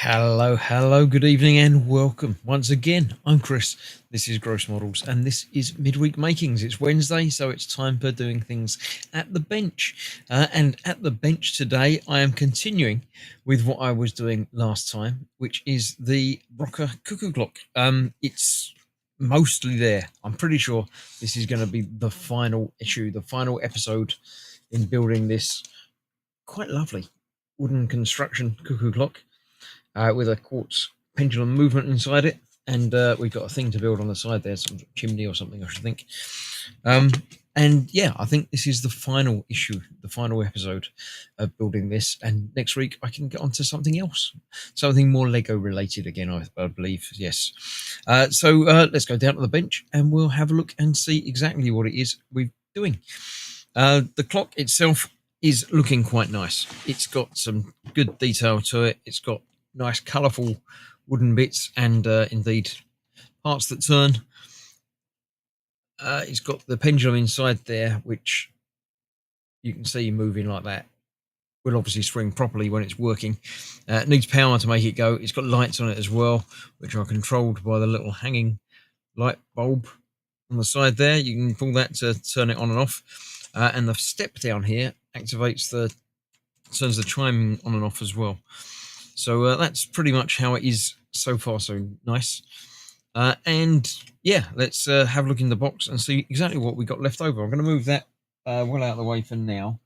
Hello, good evening and welcome. Once again, I'm Chris. This is Gross Models and this is Midweek Makings. It's Wednesday, so it's time for doing things at the bench. And at the bench today, I am continuing with what I was doing last time, which is the Rokr Cuckoo clock. It's mostly there. I'm pretty sure this is going to be the final issue, the final episode in building this quite lovely wooden construction cuckoo clock. With a quartz pendulum movement inside it, and we've got a thing to build on the side there, some chimney or something, I should think. And yeah, I think this is the final issue, the final episode of building this, and next week I can get onto something else, something more Lego related again, I believe. Yes. So let's go down to the bench and we'll have a look and see exactly what it is we're doing. The clock itself is looking quite nice. It's got some good detail to it. It's got nice colourful wooden bits and indeed parts that turn. It's got the pendulum inside there, which you can see moving like that. Will obviously swing properly when it's working. It needs power to make it go. It's got lights on it as well, which are controlled by the little hanging light bulb on the side there. You can pull that to turn it on and off. And the step down here activates turns the chime on and off as well. So that's pretty much how it is so far, so nice. And yeah, let's have a look in the box and see exactly what we got left over. I'm going to move that well out of the way for now.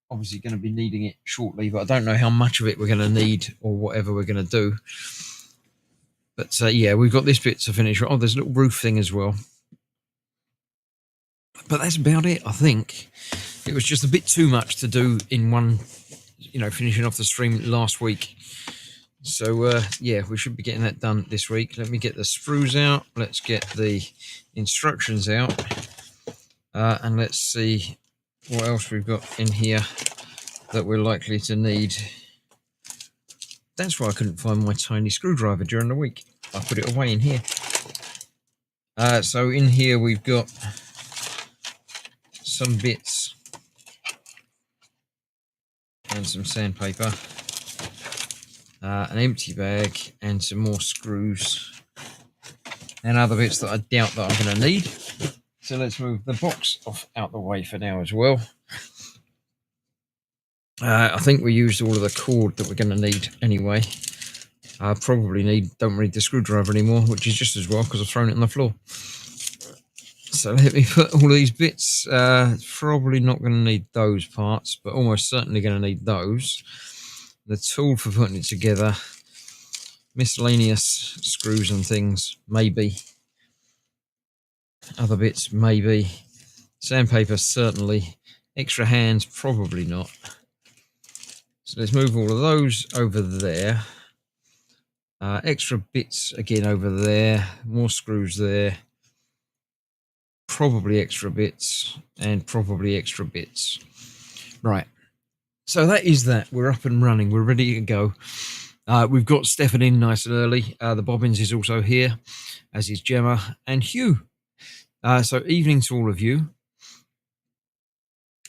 Obviously going to be needing it shortly, but I don't know how much of it we're going to need or whatever we're going to do. But yeah, we've got this bit to finish. Oh, there's a little roof thing as well. But that's about it, I think. It was just a bit too much to do in one, finishing off the stream last week. So yeah, we should be getting that done this week. Let me get the sprues out. Let's get the instructions out. And let's see what else we've got in here that we're likely to need. That's why I couldn't find my tiny screwdriver during the week. I put it away in here. So in here we've got some bits and some sandpaper. An empty bag and some more screws and other bits that I doubt that I'm going to need. So let's move the box off out the way for now as well. I think we used all of the cord that we're going to need anyway. I probably don't need the screwdriver anymore, which is just as well because I've thrown it on the floor. So let me put all these bits. Probably not going to need those parts, but almost certainly going to need those. The tool for putting it together, miscellaneous screws and things, maybe. Other bits, maybe. Sandpaper, certainly. Extra hands, probably not. So let's move all of those over there. Extra bits, again, over there. More screws there. Probably extra bits, and probably extra bits. Right. So that is that. We're up and running. We're ready to go. We've got Stefan in nice and early. The Bobbins is also here, as is Gemma and Hugh. So evening to all of you.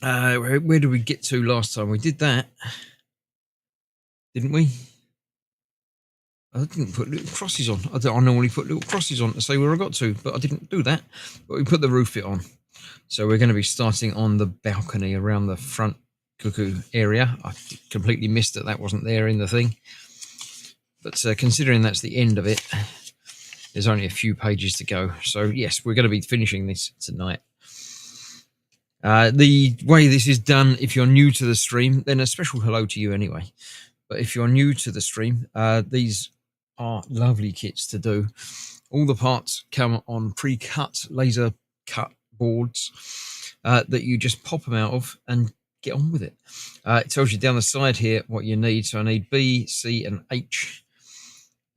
Where did we get to last time? We did that, didn't we? I didn't put little crosses on. I normally put little crosses on to say where I got to, but I didn't do that. But we put the roof bit on. So we're going to be starting on the balcony around the front cuckoo area. I completely missed that wasn't there in the thing. But considering that's the end of it, there's only a few pages to go. So yes, we're going to be finishing this tonight. The way this is done, if you're new to the stream, then a special hello to you anyway. But if you're new to the stream, these are lovely kits to do. All the parts come on pre-cut, laser cut boards that you just pop them out of and get on with it. It tells you down the side here what you need. So I need B, C, and H.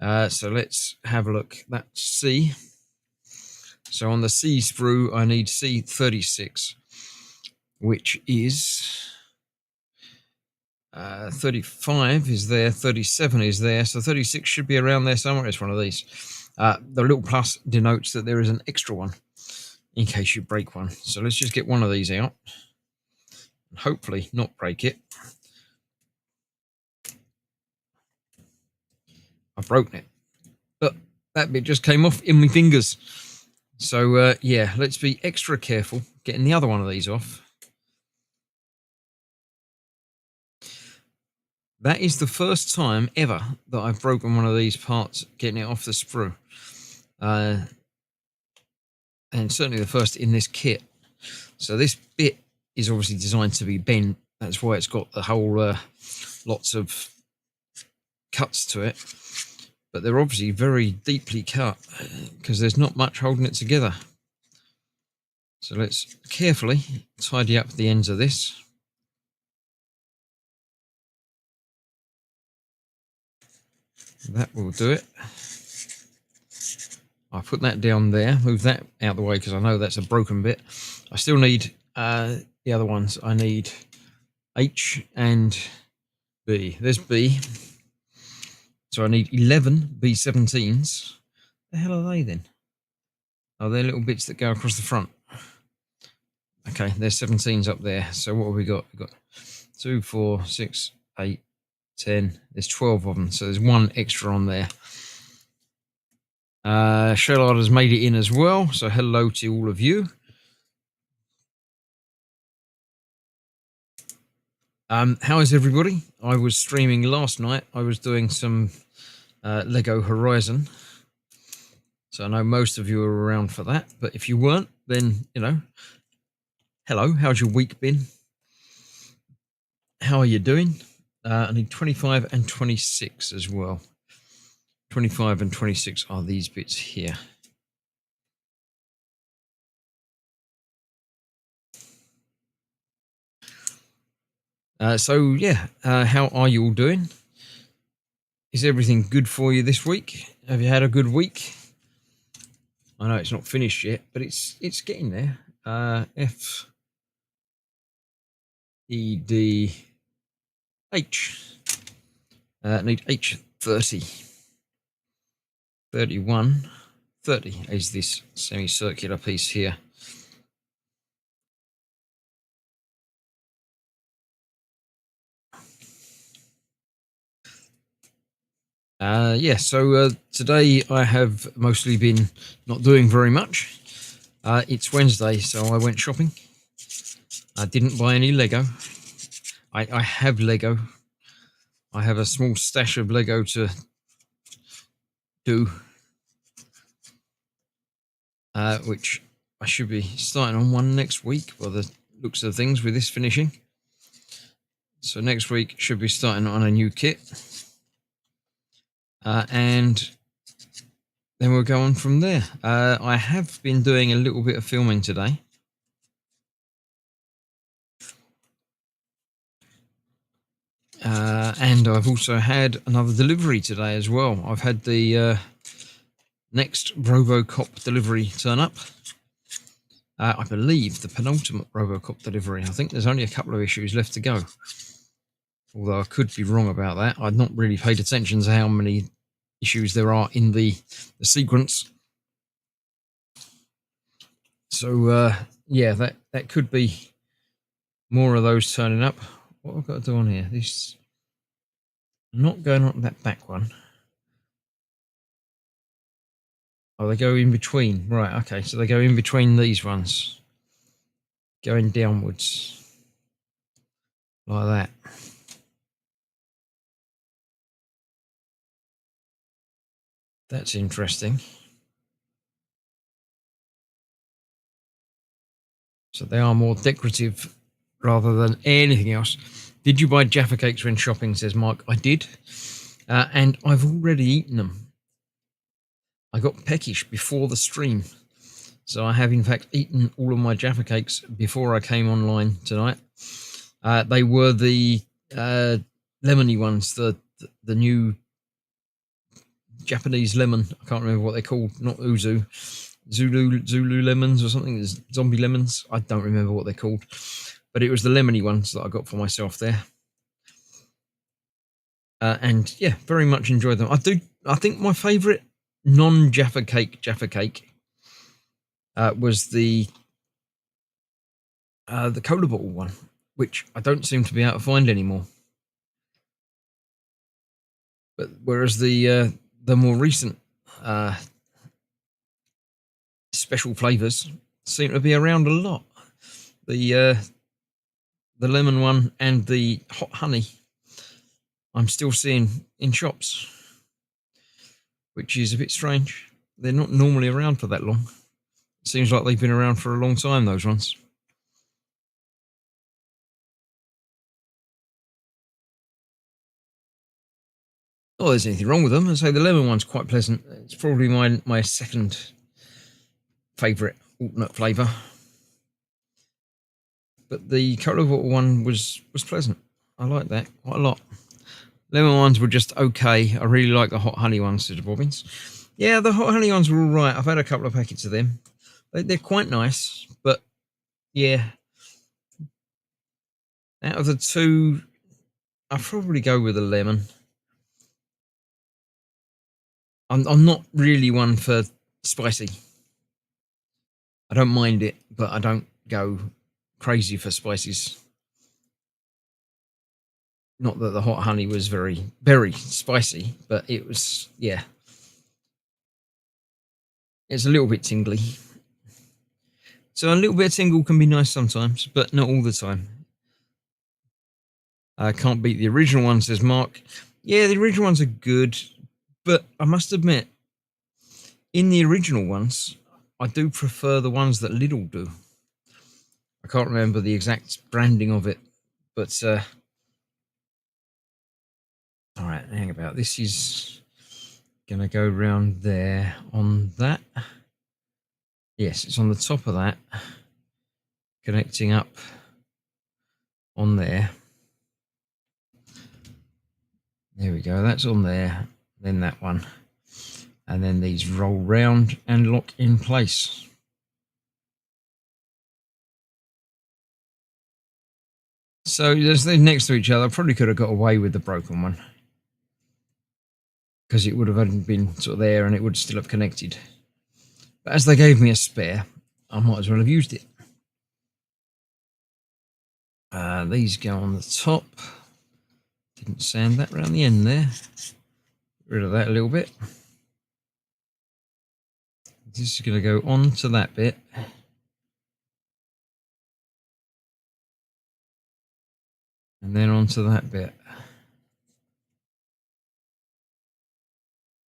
So let's have a look. That's C. So on the C sprue, I need C36, which is 35 is there, 37 is there, so 36 should be around there somewhere. It's one of these. The little plus denotes that there is an extra one in case you break one. So let's just get one of these out and hopefully not break it. I've broken it. But that bit just came off in my fingers. So, yeah, let's be extra careful getting the other one of these off. That is the first time ever that I've broken one of these parts getting it off the sprue. And certainly the first in this kit. So this bit is obviously designed to be bent. That's why it's got the whole lots of cuts to it. But they're obviously very deeply cut because there's not much holding it together. So let's carefully tidy up the ends of this. That will do it. I'll put that down there, move that out of the way because I know that's a broken bit. I still need the other ones. I need H and B. There's B. So I need 11 B17s. The hell are they then? Oh, they're little bits that go across the front. Okay, there's 17s up there. So what have we got? We've got 2, 4, 6, 8, 10. There's 12 of them. So there's one extra on there. Shellard has made it in as well. So hello to all of you. How is everybody? I was streaming last night. I was doing some Lego Horizon. So I know most of you are around for that. But if you weren't, then, you know, hello. How's your week been? How are you doing? I need 25 and 26 as well. 25 and 26 are these bits here. So, yeah, how are you all doing? Is everything good for you this week? Have you had a good week? I know it's not finished yet, but it's getting there. F, E, D, H. Need H30. 31. 30 is this semicircular piece here. Yeah, so today I have mostly been not doing very much. It's Wednesday, so I went shopping. I didn't buy any Lego. I have Lego. I have a small stash of Lego to do, which I should be starting on one next week by the looks of things with this finishing. So next week should be starting on a new kit. And then we'll go on from there. I have been doing a little bit of filming today. And I've also had another delivery today as well. I've had the next Robocop delivery turn up. I believe the penultimate Robocop delivery. I think there's only a couple of issues left to go. Although I could be wrong about that. I've not really paid attention to how many issues there are in the sequence. So, yeah, that could be more of those turning up. What I've got to do on here? This not going on that back one. Oh, they go in between. Right, okay. So they go in between these ones. Going downwards. Like that. That's interesting. So they are more decorative rather than anything else. Did you buy Jaffa cakes when shopping, says Mark? I did. And I've already eaten them. I got peckish before the stream. So I have, in fact, eaten all of my Jaffa cakes before I came online tonight. They were the lemony ones, the new Japanese lemon. I can't remember what they're called. Not Uzu. Zulu lemons or something. There's zombie lemons. I don't remember what they're called. But it was the lemony ones that I got for myself there. And yeah, very much enjoyed them. I think my favourite non-Jaffa cake was the cola bottle one, which I don't seem to be able to find anymore. But whereas the the more recent special flavors seem to be around a lot. The lemon one and the hot honey I'm still seeing in shops, which is a bit strange. They're not normally around for that long. It seems like they've been around for a long time, those ones. Oh, there's anything wrong with them. I say the lemon one's quite pleasant. It's probably my second favourite alternate flavour. But the cola water one was pleasant. I like that quite a lot. Lemon ones were just okay. I really like the hot honey ones, Sister Bobbins. Yeah, the hot honey ones were all right. I've had a couple of packets of them. They're quite nice, but yeah. Out of the two, I'd probably go with the lemon. I'm not really one for spicy. I don't mind it, but I don't go crazy for spices. Not that the hot honey was very, very spicy, but it was, yeah. It's a little bit tingly. So a little bit of tingle can be nice sometimes, but not all the time. I can't beat the original one, says Mark. Yeah, the original ones are good, but I must admit, in the original ones, I do prefer the ones that Lidl do. I can't remember the exact branding of it, but all right, hang about. This is going to go round there on that. Yes, it's on the top of that, connecting up on there. There we go. That's on there. Then that one. And then these roll round and lock in place. So they're next to each other. I probably could have got away with the broken one, because it would have been sort of there and it would still have connected. But as they gave me a spare, I might as well have used it. These go on the top. Didn't sand that around the end there. Get rid of that a little bit. This is going to go on to that bit. And then onto that bit.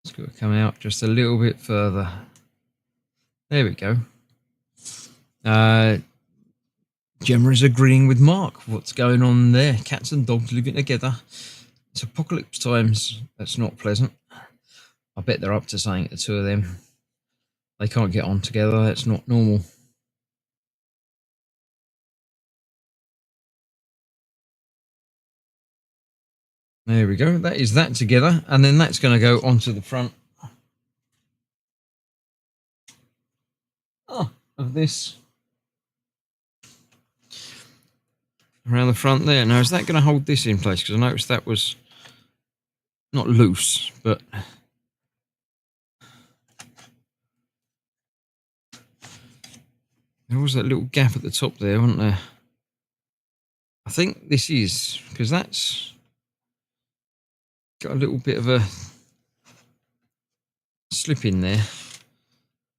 It's got to come out just a little bit further. There we go. Gemma is agreeing with Mark. What's going on there? Cats and dogs living together. It's apocalypse times. That's not pleasant. I bet they're up to something, the two of them. They can't get on together. That's not normal. There we go. That is that together. And then that's going to go onto the front of this. Around the front there. Now, is that going to hold this in place? Because I noticed that was not loose, but there was that little gap at the top there, wasn't there? I think this is, because that's got a little bit of a slip in there.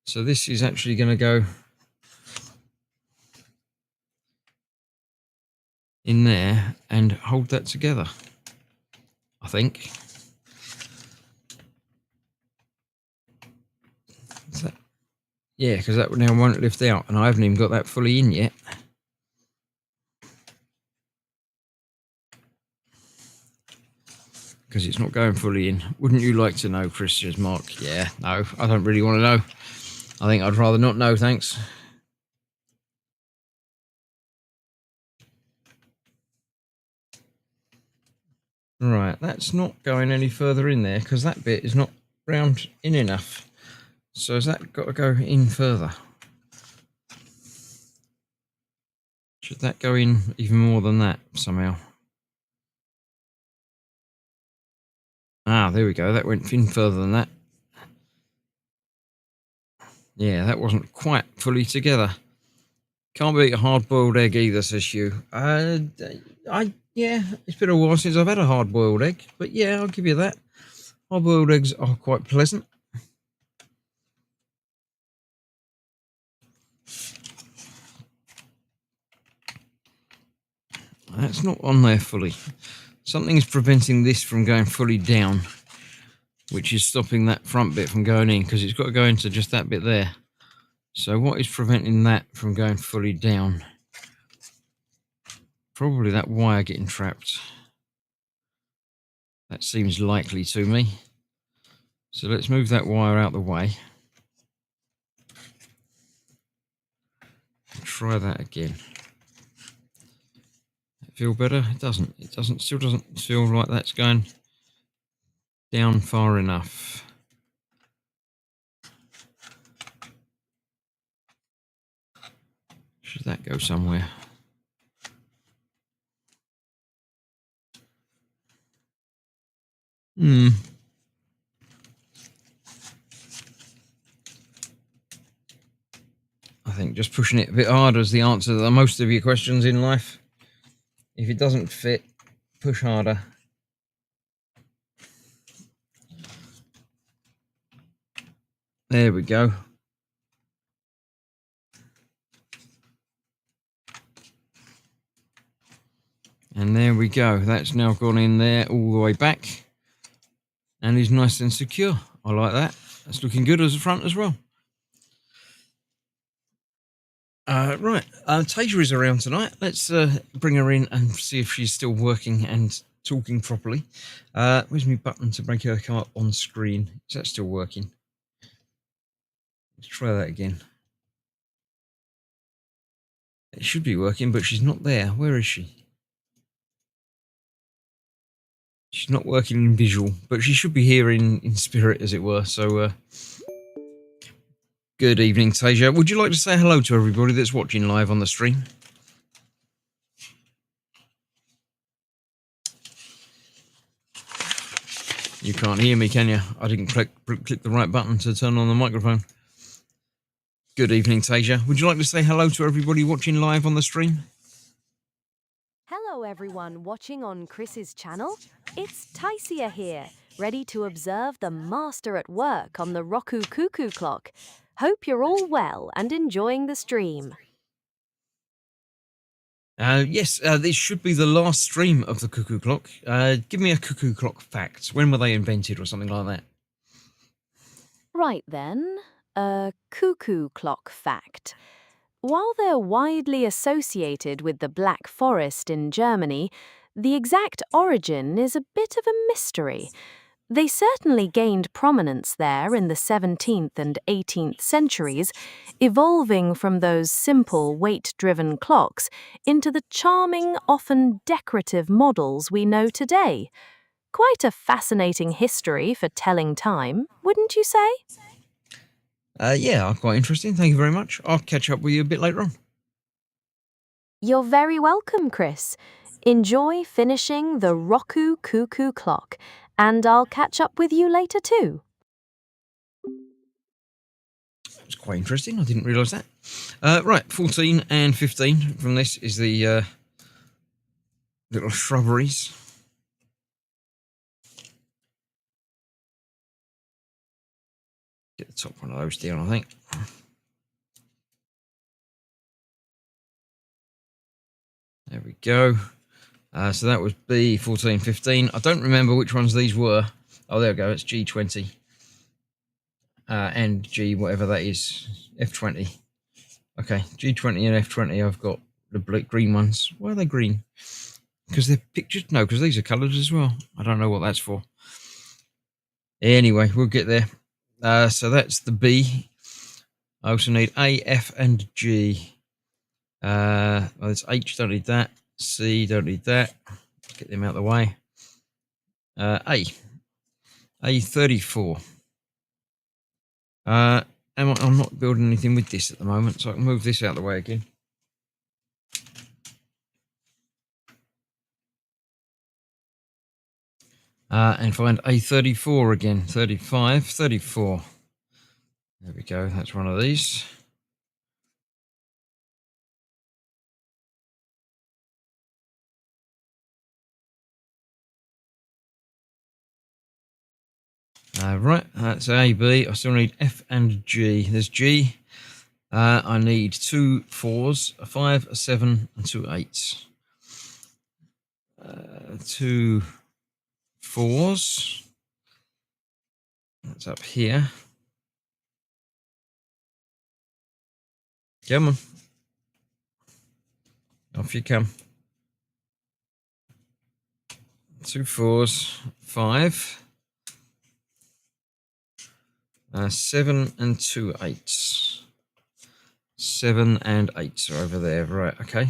So this is actually going to go in there and hold that together, I think. That, yeah, because that now won't lift out, and I haven't even got that fully in yet. Because it's not going fully in. Wouldn't you like to know, Chris? Says Mark. Yeah, no, I don't really want to know. I think I'd rather not know, thanks. Right, that's not going any further in there because that bit is not round in enough. So has that got to go in further? Should that go in even more than that somehow? Ah, there we go. That went in further than that. Yeah, that wasn't quite fully together. Can't beat a hard-boiled egg either, says you. Yeah, it's been a while since I've had a hard-boiled egg, but yeah, I'll give you that. Hard-boiled eggs are quite pleasant. That's not on there fully. Something is preventing this from going fully down, which is stopping that front bit from going in, because it's got to go into just that bit there. So what is preventing that from going fully down? Probably that wire getting trapped. That seems likely to me. So let's move that wire out the way. Try that again. Feel better? It doesn't. It doesn't. Still doesn't feel like that's going down far enough. Should that go somewhere? I think just pushing it a bit harder is the answer to most of your questions in life. If it doesn't fit, push harder. There we go. And there we go. That's now gone in there all the way back and is nice and secure. I like that. That's looking good as the front as well. Right, Tasia is around tonight. Let's bring her in and see if she's still working and talking properly. Where's my button to make her come up on screen? Is that still working? Let's try that again. It should be working, but she's not there. Where is she? She's not working in visual, but she should be here in spirit, as it were. So, good evening, Tasia. Would you like to say hello to everybody that's watching live on the stream? You can't hear me, can you? I didn't click the right button to turn on the microphone. Good evening, Tasia. Would you like to say hello to everybody watching live on the stream? Hello everyone watching on Chris's channel. It's Taisia here, ready to observe the master at work on the Rokr Cuckoo clock. Hope you're all well and enjoying the stream. Yes, this should be the last stream of the Cuckoo clock. Give me a Cuckoo clock fact. When were they invented or something like that? Right then, a cuckoo clock fact. While they're widely associated with the Black Forest in Germany, the exact origin is a bit of a mystery. They certainly gained prominence there in the 17th and 18th centuries, evolving from those simple weight-driven clocks into the charming, often decorative models we know today. Quite a fascinating history for telling time, wouldn't you say? Yeah, quite interesting. Thank you very much. I'll catch up with you a bit later on. You're very welcome, Chris. Enjoy finishing the Rokr Cuckoo clock, and I'll catch up with you later too. It's quite interesting. I didn't realise that. Right, 14 and 15 from this is the little shrubberies. Get the top one of those down, I think. There we go. So that was B, 14, 15. I don't remember which ones these were. Oh, there we go. It's G20. And G, whatever that is, F20. Okay, G20 and F20, I've got the green ones. Why are they green? Because they're pictured? No, because these are coloured as well. I don't know what that's for. Anyway, we'll get there. So that's the B. I also need A, F, and G. Well, it's H, don't need that. C, don't need that. Get them out of the way. A34. I'm not building anything with this at the moment, so I can move this out of the way again. And find A34 again. 35, 34. There we go. That's one of these. Right, that's A, B. I still need F and G. There's G. I need 2 4s, a 5, a 7, and 2 8s. 2 4s. That's up here. Come on. Off you come. 2 4s, 5, 7, and 2 8s. 7 and 8s are over there. Right, okay.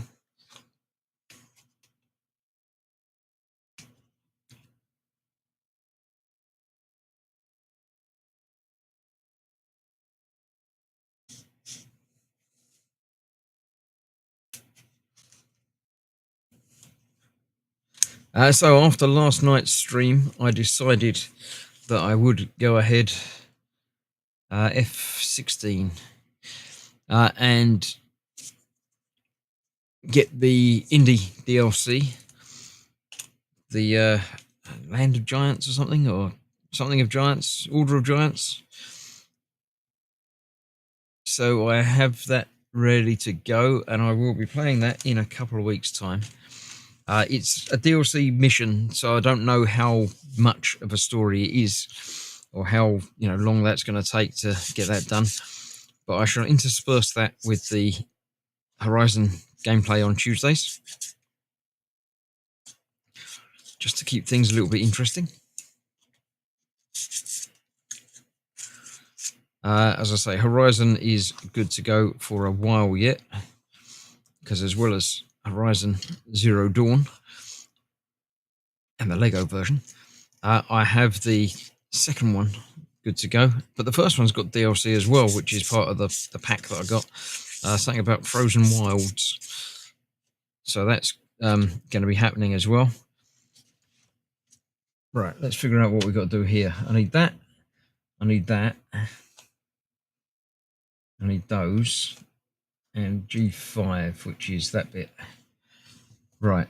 So after last night's stream, I decided that I would go ahead F16 and get the indie DLC, the Land of Giants or something of Giants, Order of Giants. So I have that ready to go, and I will be playing that in a couple of weeks' time. It's a DLC mission, so I don't know how much of a story it is, or how long that's going to take to get that done. But I shall intersperse that with the Horizon gameplay on Tuesdays, just to keep things a little bit interesting. As I say, Horizon is good to go for a while yet, because as well as Horizon Zero Dawn and the Lego version, I have the second one good to go. But the first one's got DLC as well, which is part of the pack that I got. Something about Frozen Wilds. So that's going to be happening as well. Right, let's figure out what we've got to do here. I need that. I need that. I need those. And G5, which is that bit. Right.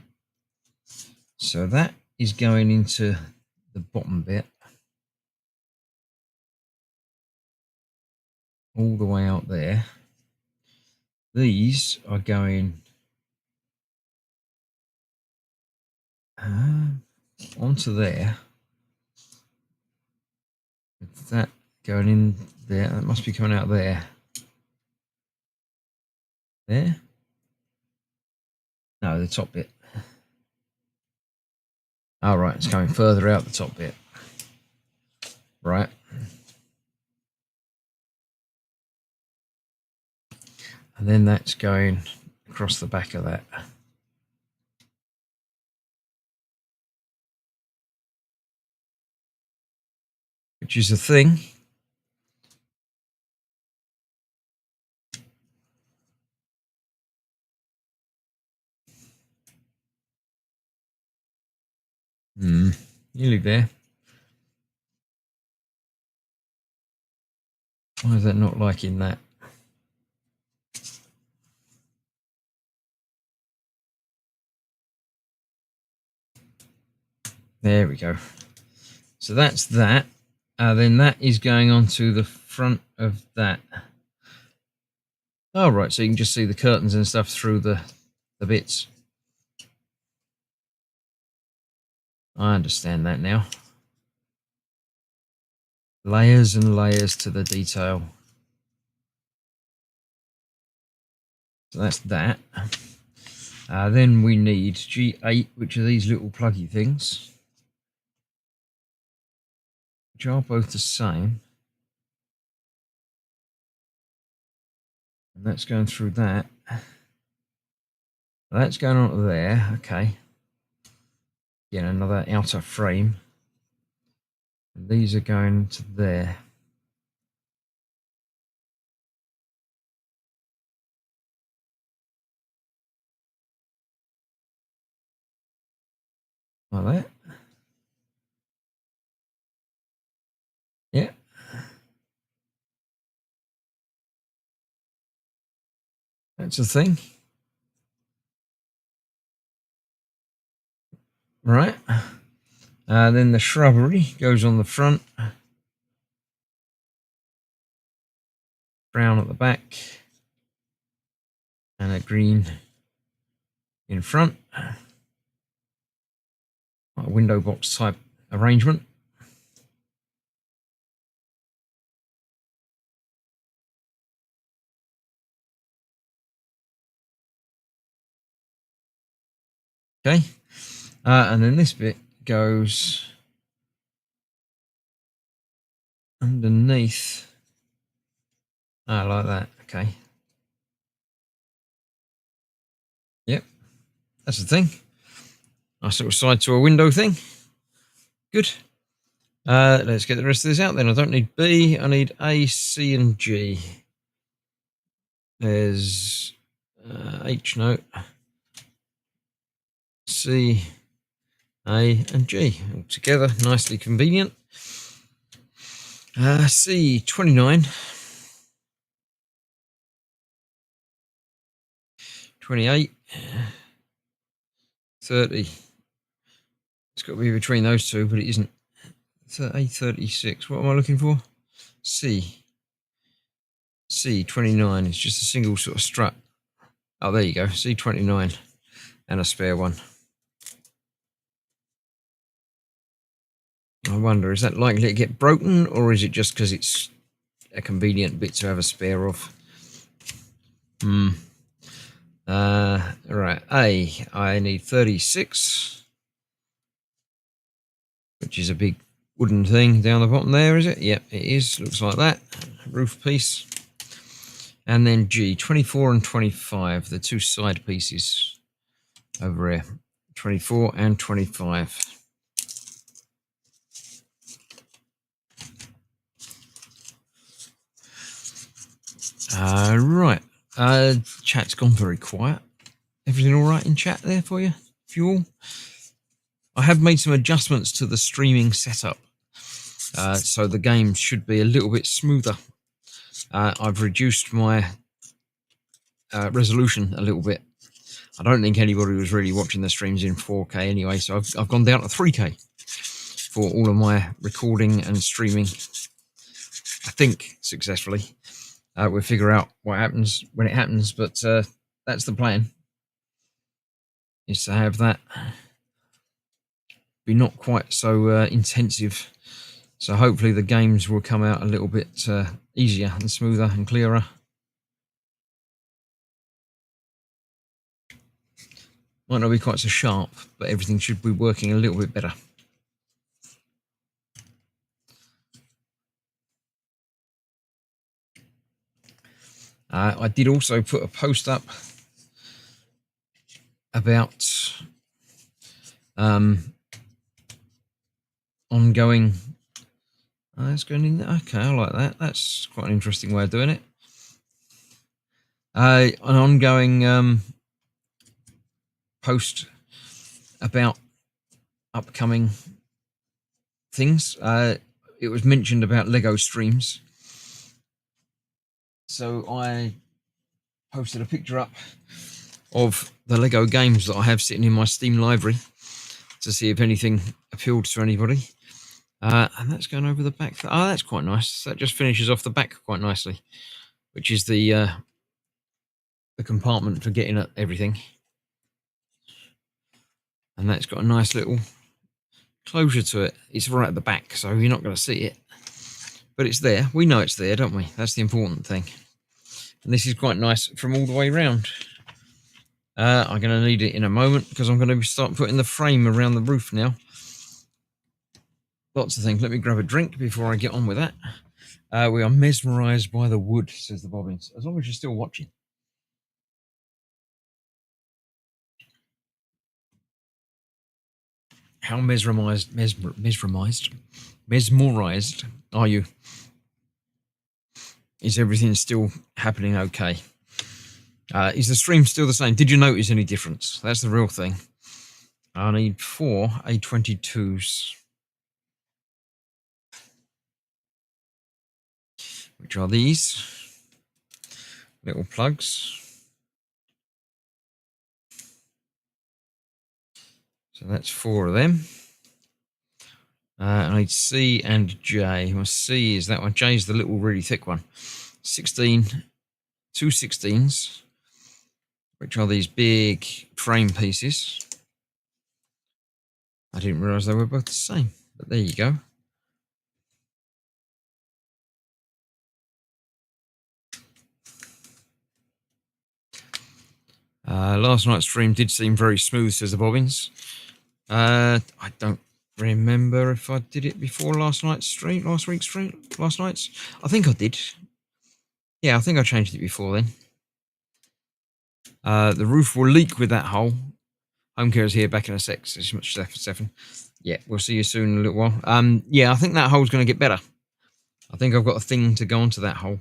So that is going into the bottom bit. All the way out there. These are going onto there. With that going in there. That must be coming out there. There? No, the top bit. Oh, right, it's coming further out the top bit. Right. And then that's going across the back of that. Which is a thing. Nearly there. Why is that not liking that? There we go. So that's that. Then that is going onto the front of that. Oh, right, so you can just see the curtains and stuff through the bits. I understand that now. Layers and layers to the detail. So that's that. Then we need G8, which are these little pluggy things, which are both the same. And that's going through that. That's going on to there. Okay. Again, another outer frame. And these are going to there. Like that. Yeah. That's the thing. Right. Then the shrubbery goes on the front. brown at the back, and a green in front. A window box type arrangement. Okay, and then this bit goes underneath. Like that. Okay. Yep, that's the thing. Nice little side to a window thing. Good. Let's get the rest of this out then. I don't need B, I need A, C, and G. There's H note, C, A, and G all together, nicely convenient. C, 29, 28, 30. It's got to be between those two, but it isn't. A, 36. What am I looking for? C, 29. It's just a single sort of strut. Oh, there you go. C, 29, and a spare one. I wonder, is that likely to get broken, or is it just because it's a convenient bit to have a spare of? Right, A, I need 36, which is a big wooden thing down the bottom there, is it? Yep, it is. Looks like that. Roof piece. And then G, 24 and 25, the two side pieces over here. 24 and 25. Right. Chat's gone very quiet. Everything all right in chat there for you? Fuel? I have made some adjustments to the streaming setup. So the game should be a little bit smoother. I've reduced my resolution a little bit. I don't think anybody was really watching the streams in 4K anyway, so I've gone down to 3K for all of my recording and streaming. I think successfully. We'll figure out what happens when it happens, but that's the plan, is to have that be not quite so intensive. So hopefully the games will come out a little bit easier and smoother and clearer. Might not be quite so sharp, but everything should be working a little bit better. I did also put a post up about ongoing. That's going in there. Okay, I like that. That's quite an interesting way of doing it. An ongoing post about upcoming things. It was mentioned about Lego streams. So I posted a picture up of the Lego games that I have sitting in my Steam library to see if anything appealed to anybody. And that's going over the back. Oh, that's quite nice. That just finishes off the back quite nicely, which is the compartment for getting at everything. And that's got a nice little closure to it. It's right at the back, so you're not going to see it. But it's there. We know it's there, don't we? That's the important thing. And this is quite nice from all the way around. I'm going to need it in a moment because I'm going to start putting the frame around the roof now. Lots of things. Let me grab a drink before I get on with that. We are mesmerised by the wood, says the Bobbins. As long as you're still watching. How mesmerised are you? Is everything still happening okay? Is the stream still the same? Did you notice any difference? That's the real thing. I need 4 A22s. Which are these little plugs. So that's 4 of them. I need C and J. Well, C is that one. J is the little really thick one. 16, two 16s, which are these big frame pieces. I didn't realise they were both the same, but there you go. Last night's stream did seem very smooth, says the Bobbins. I don't remember if I did it before last night's stream, last night's. I think I did. Yeah, I think I changed it before then. The roof will leak with that hole. Home care is here, back in a sec. So much, Stefan. Yeah, we'll see you soon in a little while. Yeah, I think that hole's going to get better. I think I've got a thing to go onto that hole.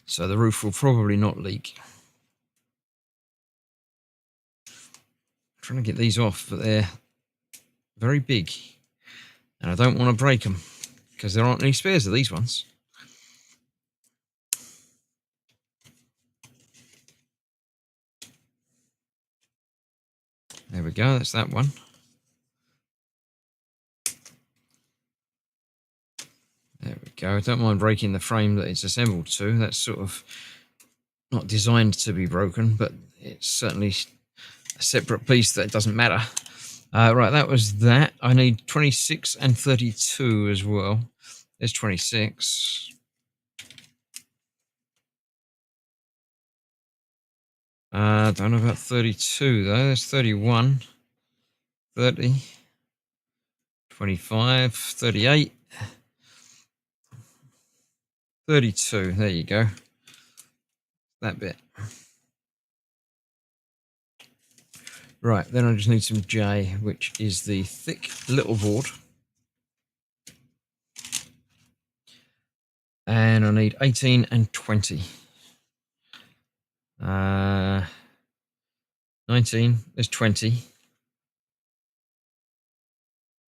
So the roof will probably not leak. I'm trying to get these off, but they're very big. And I don't want to break them because there aren't any spares of these ones. There we go, that's that one. There we go. I don't mind breaking the frame that it's assembled to. That's sort of not designed to be broken, but it's certainly a separate piece that doesn't matter. Right, that was that. I need 26 and 32 as well. There's 26. Don't know about 32 though. There's 31, 30, 25, 38, 32. There you go. That bit. Right, then I just need some J, which is the thick little board. And I need 18 and 20. 19, there's 20.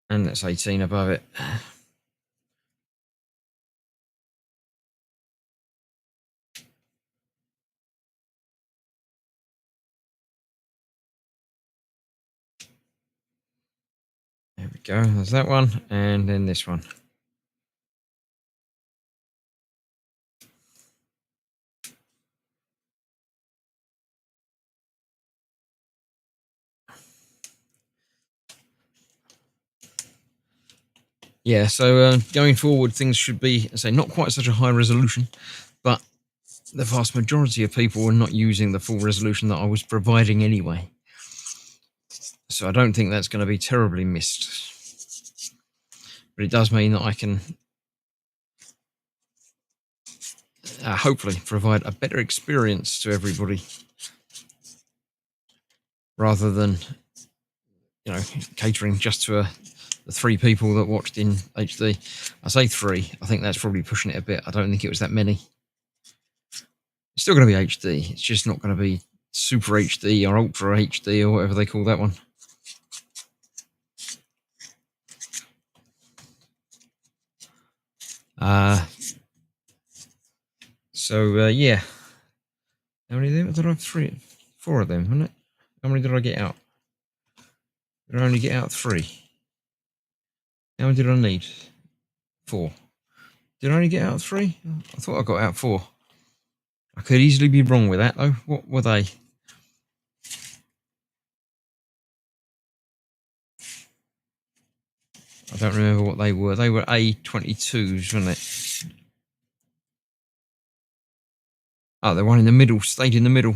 And that's 18 above it. There we go, there's that one, and then this one. Yeah, so going forward, things should be, I say, not quite such a high resolution, but the vast majority of people are not using the full resolution that I was providing anyway. So I don't think that's going to be terribly missed. But it does mean that I can hopefully provide a better experience to everybody, rather than, you know, catering just to the 3 people that watched in HD. I say 3. I think that's probably pushing it a bit. I don't think it was that many. It's still going to be HD. It's just not going to be Super HD or Ultra HD or whatever they call that one. Yeah. How many of them? Did I have 3? 4 of them, wasn't it? How many did I get out? Did I only get out 3? How many did I need? 4. Did I only get out 3? I thought I got out 4. I could easily be wrong with that, though. What were they? I don't remember what they were. They were A22s, weren't it? Oh, the one in the middle stayed in the middle.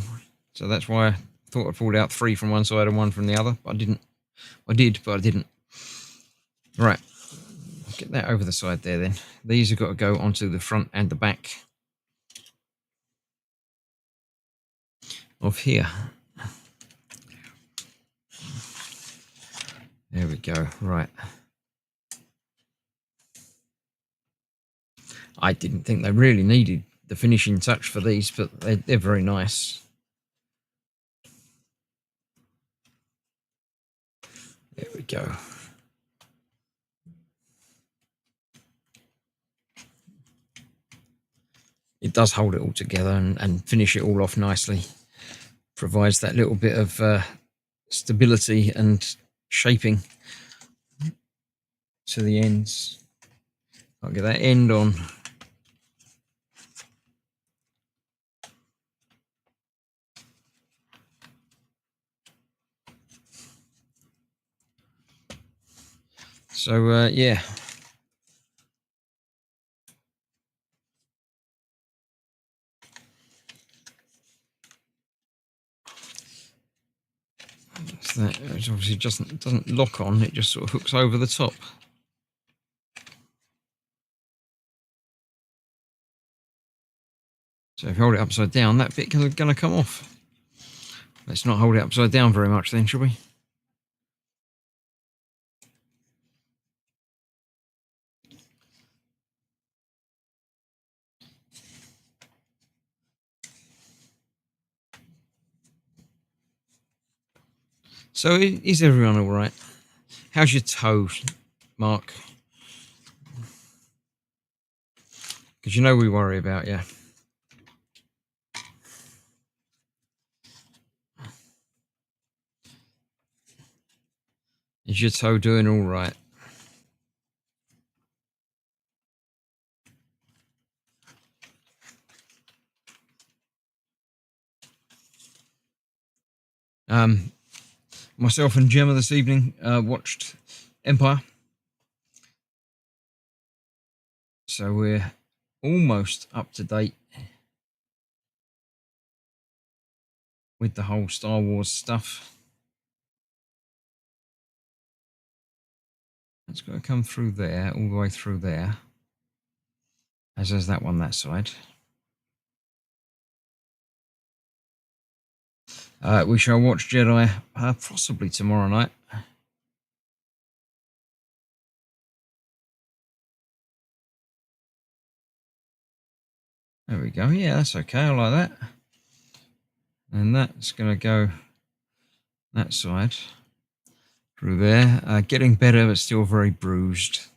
So that's why I thought I pulled out 3 from one side and 1 from the other. But I didn't. I did, but I didn't. Right. Get that over the side there then. These have got to go onto the front and the back of here. There we go. Right. I didn't think they really needed the finishing touch for these, but they're very nice. There we go. It does hold it all together and finish it all off nicely. Provides that little bit of stability and shaping to the ends. I'll get that end on. So, yeah. So that obviously doesn't lock on, it just sort of hooks over the top. So if you hold it upside down, that bit is going to come off. Let's not hold it upside down very much then, shall we? So is everyone all right? How's your toe, Mark? Because you know we worry about you. Is your toe doing all right? Myself and Gemma this evening watched Empire. So we're almost up to date with the whole Star Wars stuff. It's got to come through there, all the way through there. As is that one that side. We shall watch Jedi possibly tomorrow night. There we go. Yeah, that's okay. I like that. And that's going to go that side through there. Getting better, but still very bruised.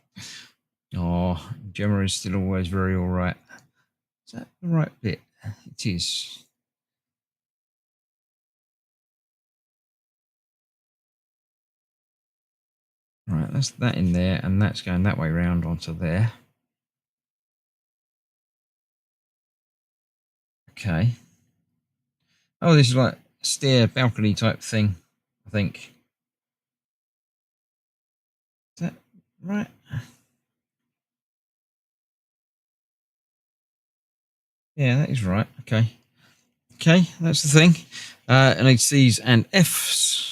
Oh, Gemma is still always very all right. Is that the right bit? It is. Right, that's that in there, and that's going that way round onto there. Okay. Oh, this is like a stair balcony type thing, I think. Is that right? Yeah, that is right. Okay. Okay, that's the thing. I need C's and F's.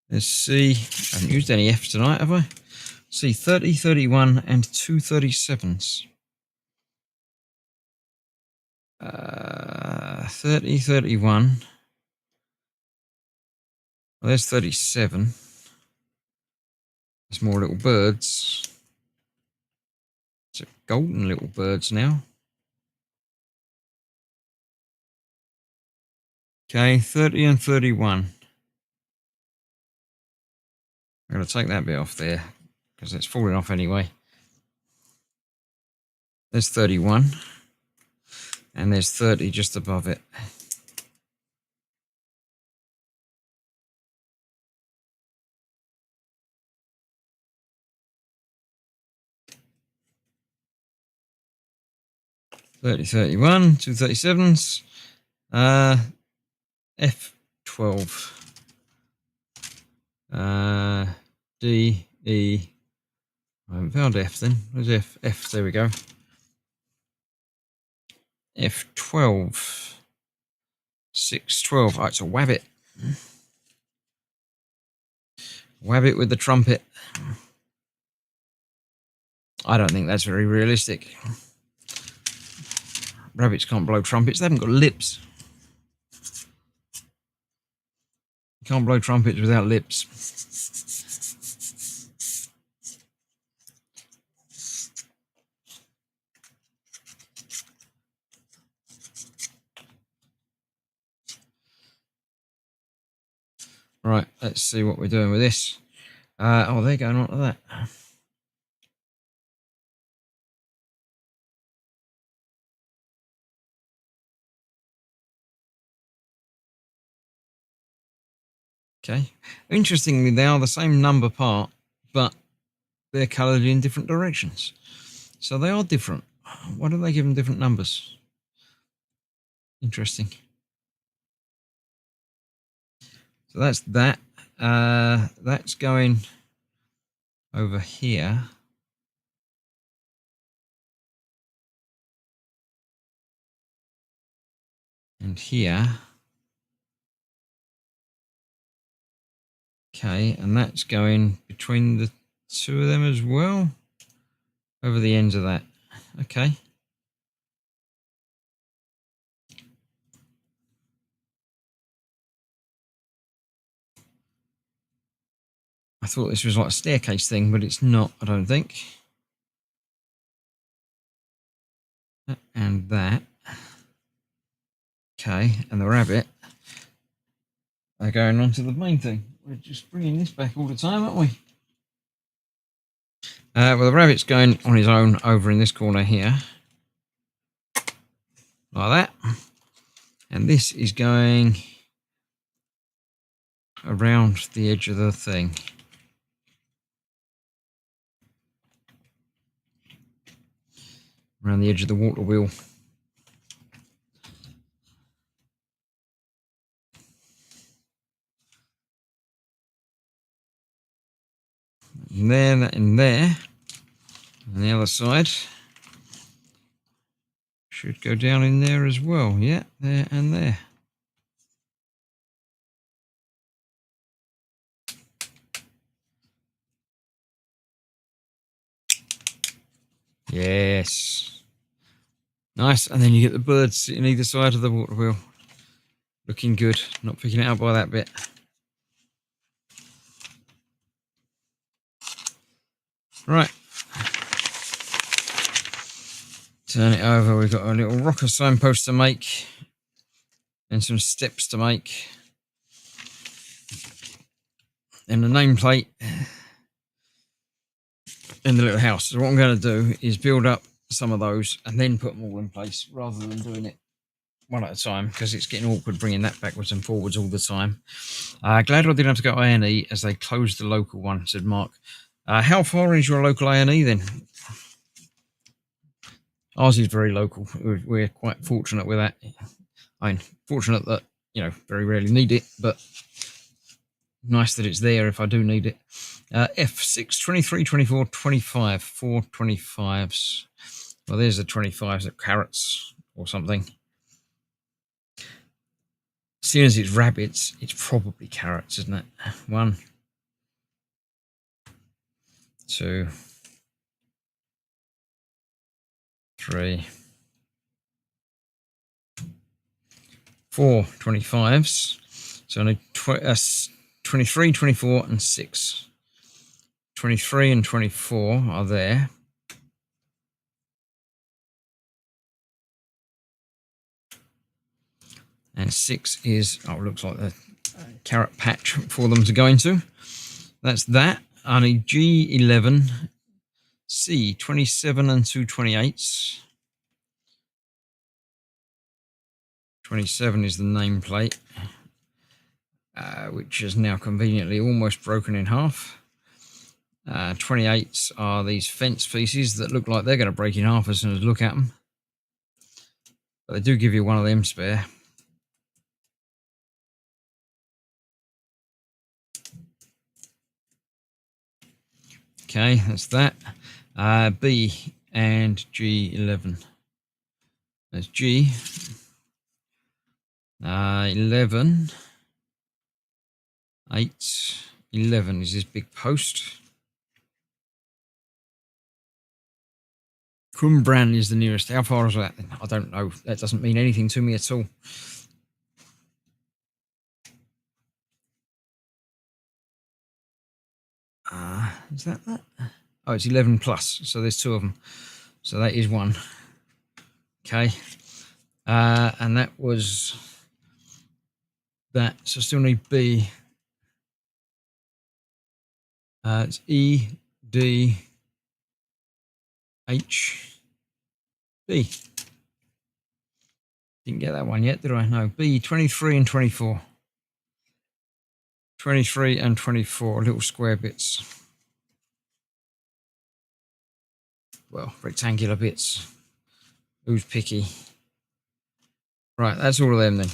Let's see. I haven't used any F's tonight, have I? See, 30, 31, and 2 37s. 30, 31. Well, there's 37. There's more little birds. It's golden little birds now. Okay, 30 and 31. I'm going to take that bit off there because it's falling off anyway. There's 31. And there's 30 just above it. Thirty, 31, 2 37s. F12. D, E. I haven't found F then. Where's F? F, there we go. F12. 6, 12. Oh, it's a wabbit. Wabbit with the trumpet. I don't think that's very realistic. Rabbits can't blow trumpets. They haven't got lips. You can't blow trumpets without lips. Right, let's see what we're doing with this. Oh, they're going on to that. Okay. Interestingly, they are the same number part, but they're coloured in different directions. So they are different. Why do they give them different numbers? Interesting. So that's that. That's going over here. And here. Okay, and that's going between the two of them as well. Over the ends of that. Okay. I thought this was like a staircase thing, but it's not, I don't think. And that. Okay, and the rabbit are going on to the main thing. We're just bringing this back all the time, aren't we? Well, the rabbit's going on his own over in this corner here. Like that. And this is going around the edge of the thing. Around the edge of the water wheel. And there, that in there. And the other side should go down in there as well. Yeah, there and there. Yes. Nice. And then you get the birds sitting either side of the water wheel. Looking good. Not picking it out by that bit. Right. Turn it over. We've got a little Rokr signpost to make. And some steps to make. And the nameplate. And the little house. So what I'm going to do is build up some of those and then put them all in place rather than doing it one at a time, because it's getting awkward bringing that backwards and forwards all the time. Glad I didn't have to go to A&E as they closed the local one, said Mark. How far is your local A&E then? Ours is very local. We're quite fortunate with that. I mean, fortunate that, you know, very rarely need it, but nice that it's there if I do need it. F6, 23, 24, 25, 4 25s. Well, there's the 25s at carrots or something. Seeing as it's rabbits, it's probably carrots, isn't it? 1, 2, 3, 4 25s. So I need 23, 24, and 6. 23 and 24 are there. And 6 is, oh, it looks like the carrot patch for them to go into. That's that. I need G11, C, 27 and 2 28s. 27 is the nameplate, which is now conveniently almost broken in half. 28s are these fence pieces that look like they're going to break in half as soon as I look at them. But they do give you one of them spare. Okay, that's that. B and G11. There's G. 11. 8. 11 is this big post. Cumbran is the nearest. How far is that? I don't know. That doesn't mean anything to me at all. Is that? Oh, it's 11 plus. So there's 2 of them. So that is 1. Okay. And that was that. So I still need B. It's E, D, H, B. Didn't get that one yet, did I? No. B, 23 and 24. 23 and 24, little square bits. well, rectangular bits. Who's picky? Right, that's all of them then.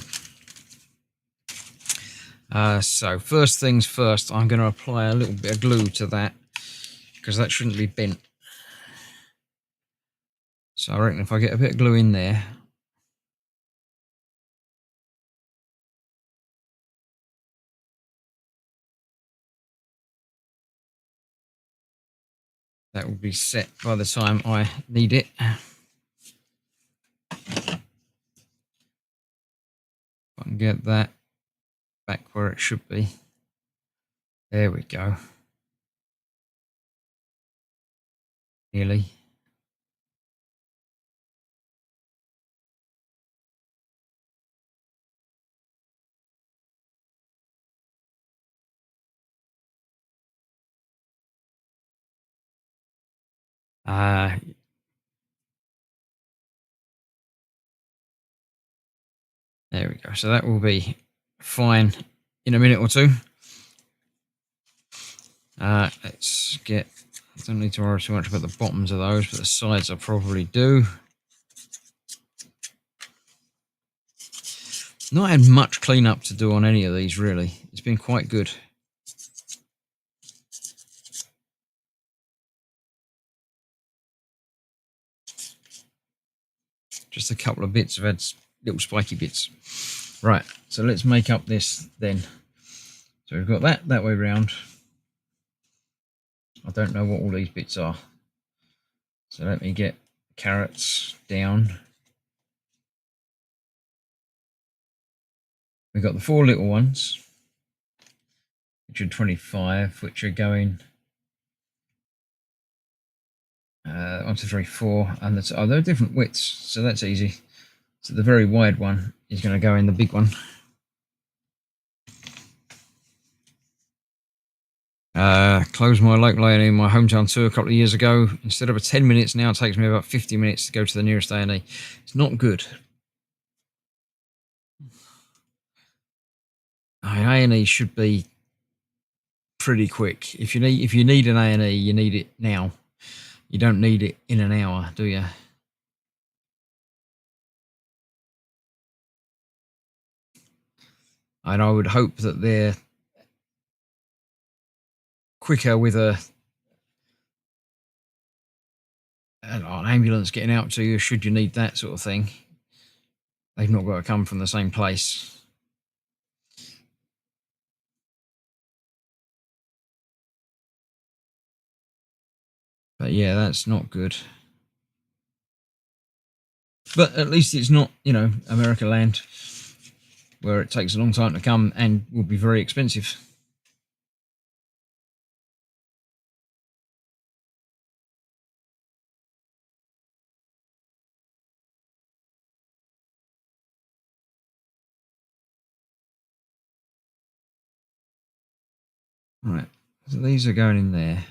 So first things first, I'm going to apply a little bit of glue to that because that shouldn't be bent. So I reckon if I get a bit of glue in there, that will be set by the time I need it. If I can get that back where it should be. There we go. Nearly. There we go. So that will be fine in a minute or two. Let's get, I don't need to worry too much about the bottoms of those, but the sides I probably do. Not had much cleanup to do on any of these, really. It's been quite good. Just a couple of bits have had little spiky bits. Right, so let's make up this then. So we've got that way round. I don't know what all these bits are. So let me get carrots down. We've got the 4 little ones, which are 25, which are going 1, 2, 3, 4, and that's, they're different widths, so that's easy. So the very wide one is going to go in the big one. Closed my local A&E in my hometown tour a couple of years ago. Instead of 10 minutes, now it takes me about 50 minutes to go to the nearest A&E. It's not good. A&E should be pretty quick. If you need an A&E, you need it now. You don't need it in an hour, do you? And I would hope that they're quicker with an ambulance getting out to you should you need that sort of thing. They've not got to come from the same place. But yeah, that's not good. But at least it's not, America land, where it takes a long time to come and will be very expensive. Right, so these are going in there.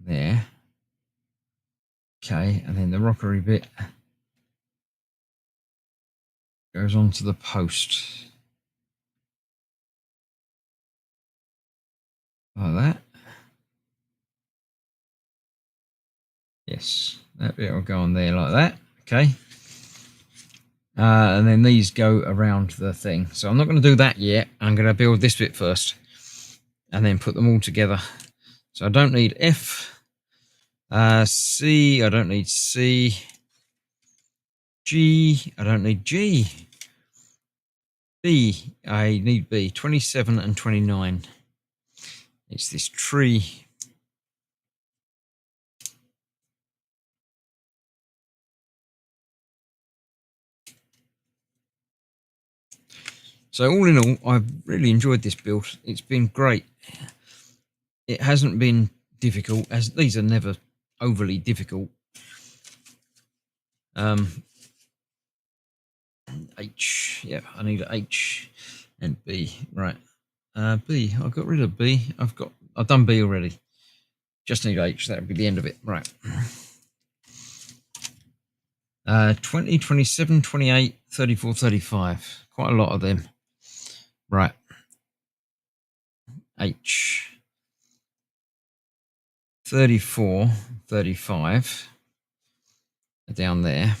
There. Okay, and then the rockery bit goes onto the post. Like that. Yes, that bit will go on there like that. Okay. And then these go around the thing. So I'm not going to do that yet. I'm going to build this bit first and then put them all together. So I don't need F. C, I don't need C. G, I don't need G. B, I need B. 27 and 29. It's this tree. So all in all, I've really enjoyed this build. It's been great. It hasn't been difficult, as these are never overly difficult. H, yeah, I need an H and B, right. B, I've got rid of B. I've done B already. Just need H, that would be the end of it, right. 20, 27, 28, 34, 35. Quite a lot of them. Right. H. 34, 35 are down there.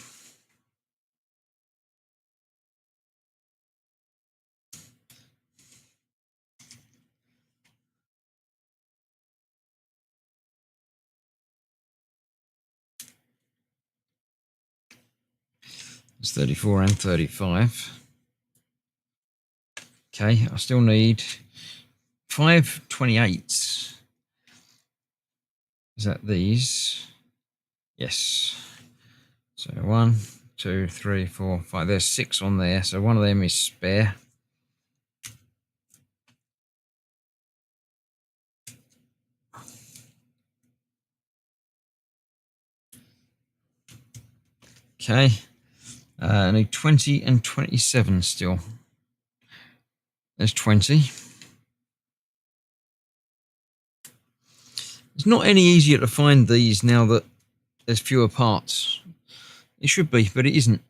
It's 34 and 35. Okay, I still need 5 28s. Is that these? Yes. So 1, 2, 3, 4, 5. There's 6 on there. So one of them is spare. Okay. I need 20 and 27 still. There's 20. It's not any easier to find these now that there's fewer parts. It should be, but it isn't.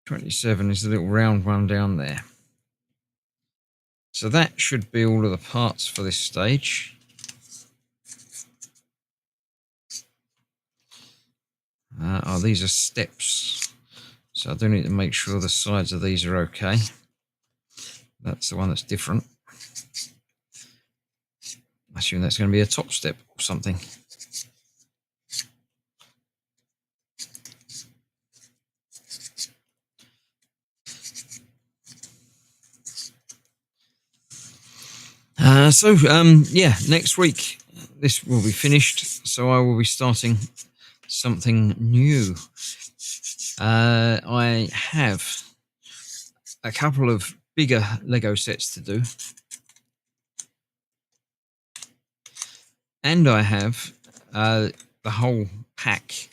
27 is the little round one down there. So that should be all of the parts for this stage. These are steps. So I do need to make sure the sides of these are okay. That's the one that's different. I assume that's going to be a top step or something. Yeah, next week this will be finished. So I will be starting something new. I have a couple of bigger Lego sets to do. And I have the whole pack,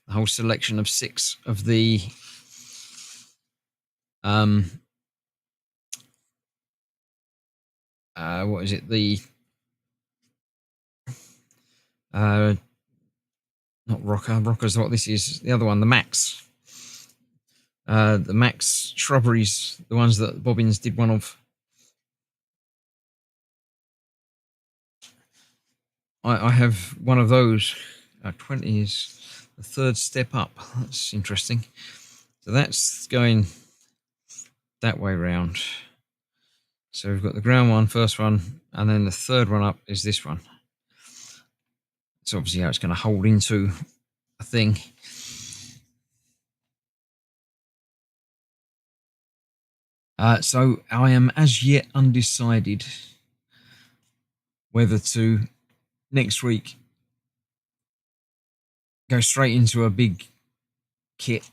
the whole selection of 6 of the what is it? The not Rokr. Rokr's what this is. The other one, the Max. The Max shrubberies, the ones that Bobbins did one of. I have one of those. 20 is the 3rd step up. That's interesting. So that's going that way round. So we've got the ground one, first one, and then the 3rd one up is this one. It's obviously how it's going to hold into a thing. So I am as yet undecided whether to next week go straight into a big kit,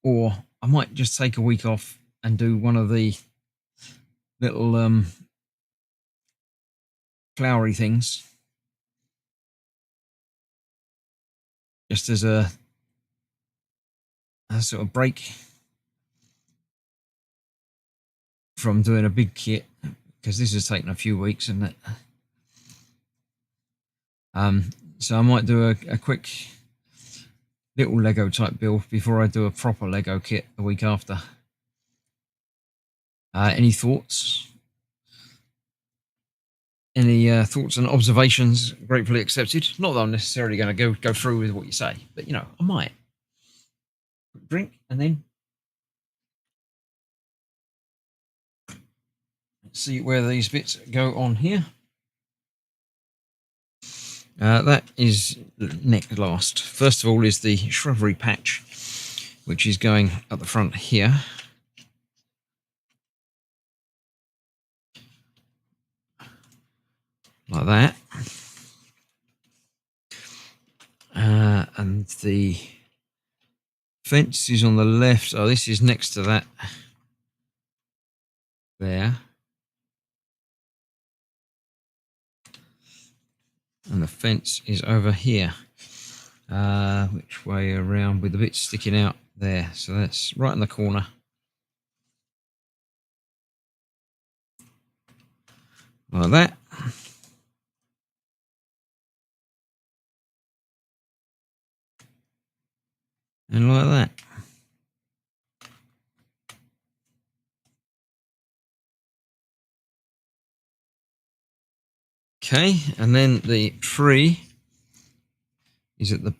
or I might just take a week off and do one of the little flowery things, just as a sort of break from doing a big kit, because this has taken a few weeks, and so I might do a quick little Lego type build before I do a proper Lego kit the week after. Any thoughts? Any thoughts and observations? Gratefully accepted. Not that I'm necessarily going to go through with what you say, but I might. Drink and then see where these bits go on here. That is next last. First of all is the shrubbery patch, which is going at the front here. Like that. And the fence is on the left. Oh, this is next to that. There. And the fence is over here. Which way around, with the bit sticking out there. So that's right in the corner. Like that. And like that. Okay, and then the tree is at the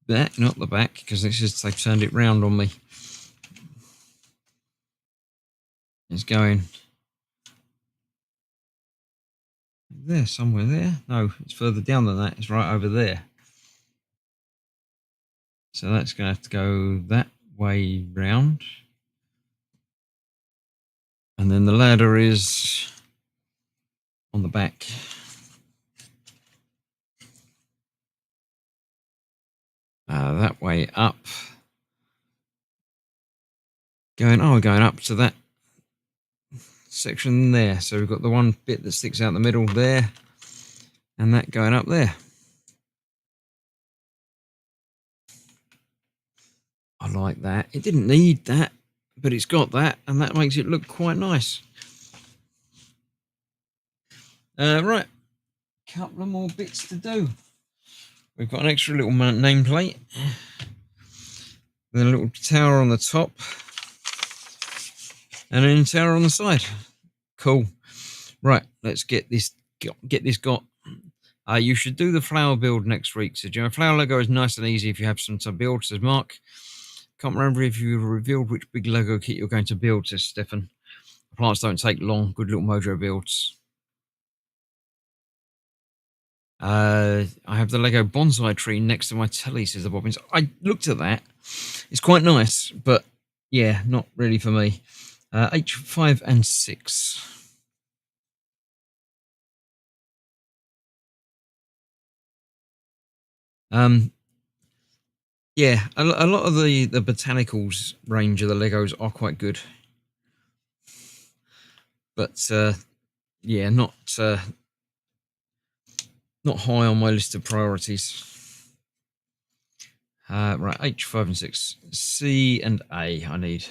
back, not the back, because it's just they've turned it round on me. It's going there, somewhere there. No, it's further down than that. It's right over there. So that's going to have to go that way round. And then the ladder is on the back. That way up. Going up to that section there. So we've got the one bit that sticks out the middle there, and that going up there. I like that. It didn't need that, but it's got that, and that makes it look quite nice. Right, couple of more bits to do. We've got an extra little nameplate, then a little tower on the top, and then a tower on the side. Cool. Right, let's get this got. You should do the flower build next week. So, flower Lego is nice and easy if you have some to build, says Mark. Can't remember if you revealed which big Lego kit you're going to build, says Stefan. The plants don't take long. Good little mojo builds. I have the Lego bonsai tree next to my telly, says the Bobbins. I looked at that. It's quite nice, but yeah, not really for me. H5 and 6. Yeah, a lot of the botanicals range of the Legos are quite good, but yeah, not high on my list of priorities. Right, H5 and 6, C and A I need.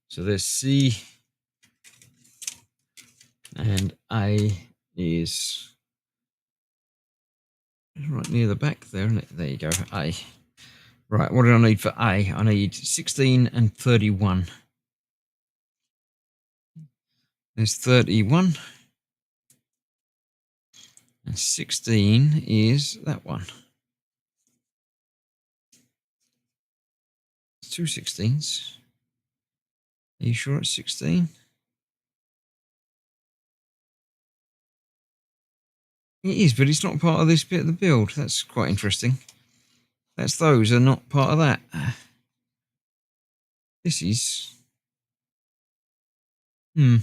So there's C, and A is right near the back there, isn't it? There you go, A. Right, what do I need for A? I need 16 and 31. There's 31. And 16 is that one. It's 2 16s. Are you sure it's 16? It is, but it's not part of this bit of the build. That's quite interesting. Those are not part of that. This is... I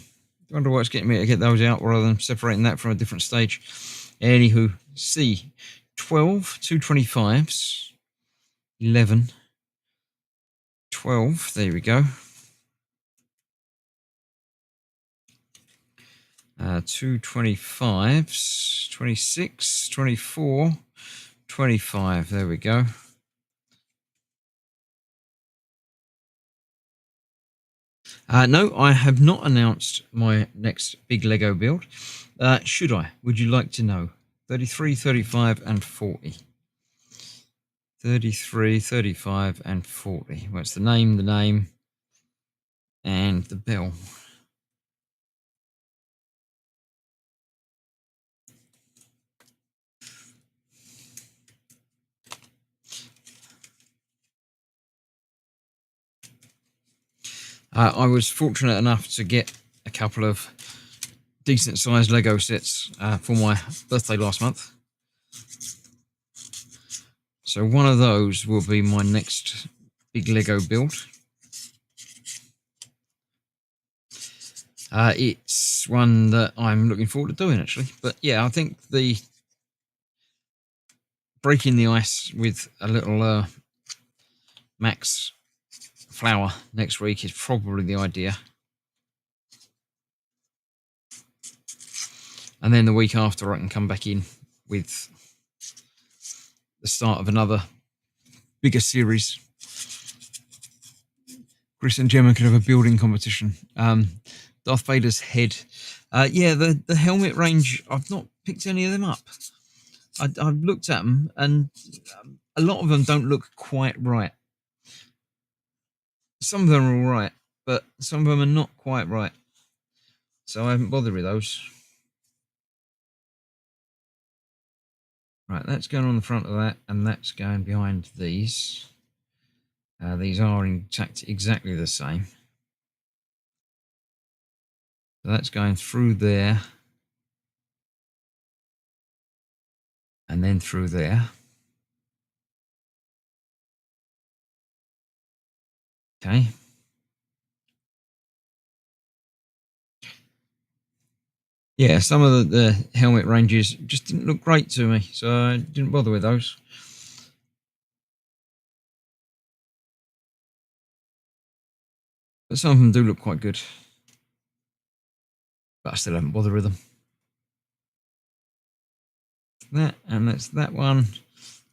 wonder what's getting me to get those out rather than separating that from a different stage. Anywho, C. 12, 2 25s. 11. 12, there we go. 2 25s. 26, 24, 25. There we go. No, I have not announced my next big Lego build. Should I? Would you like to know? 33, 35, and 40. 33, 35, and 40. Well, it's the name, and the bell. I was fortunate enough to get a couple of decent sized Lego sets for my birthday last month. So one of those will be my next big Lego build. It's one that I'm looking forward to doing, actually. But yeah, I think the breaking the ice with a little Max flower next week is probably the idea. And then the week after I can come back in with the start of another bigger series. Chris and Gemma could have a building competition. Darth Vader's head. Yeah, the helmet range, I've not picked any of them up. I've looked at them, and a lot of them don't look quite right. Some of them are all right, but some of them are not quite right. So I haven't bothered with those. Right, that's going on the front of that, and that's going behind these. These are exactly the same. So that's going through there, and then through there. Okay. Yeah, some of the helmet ranges just didn't look great to me, so I didn't bother with those. But some of them do look quite good. But I still haven't bothered with them. That, and that's that one.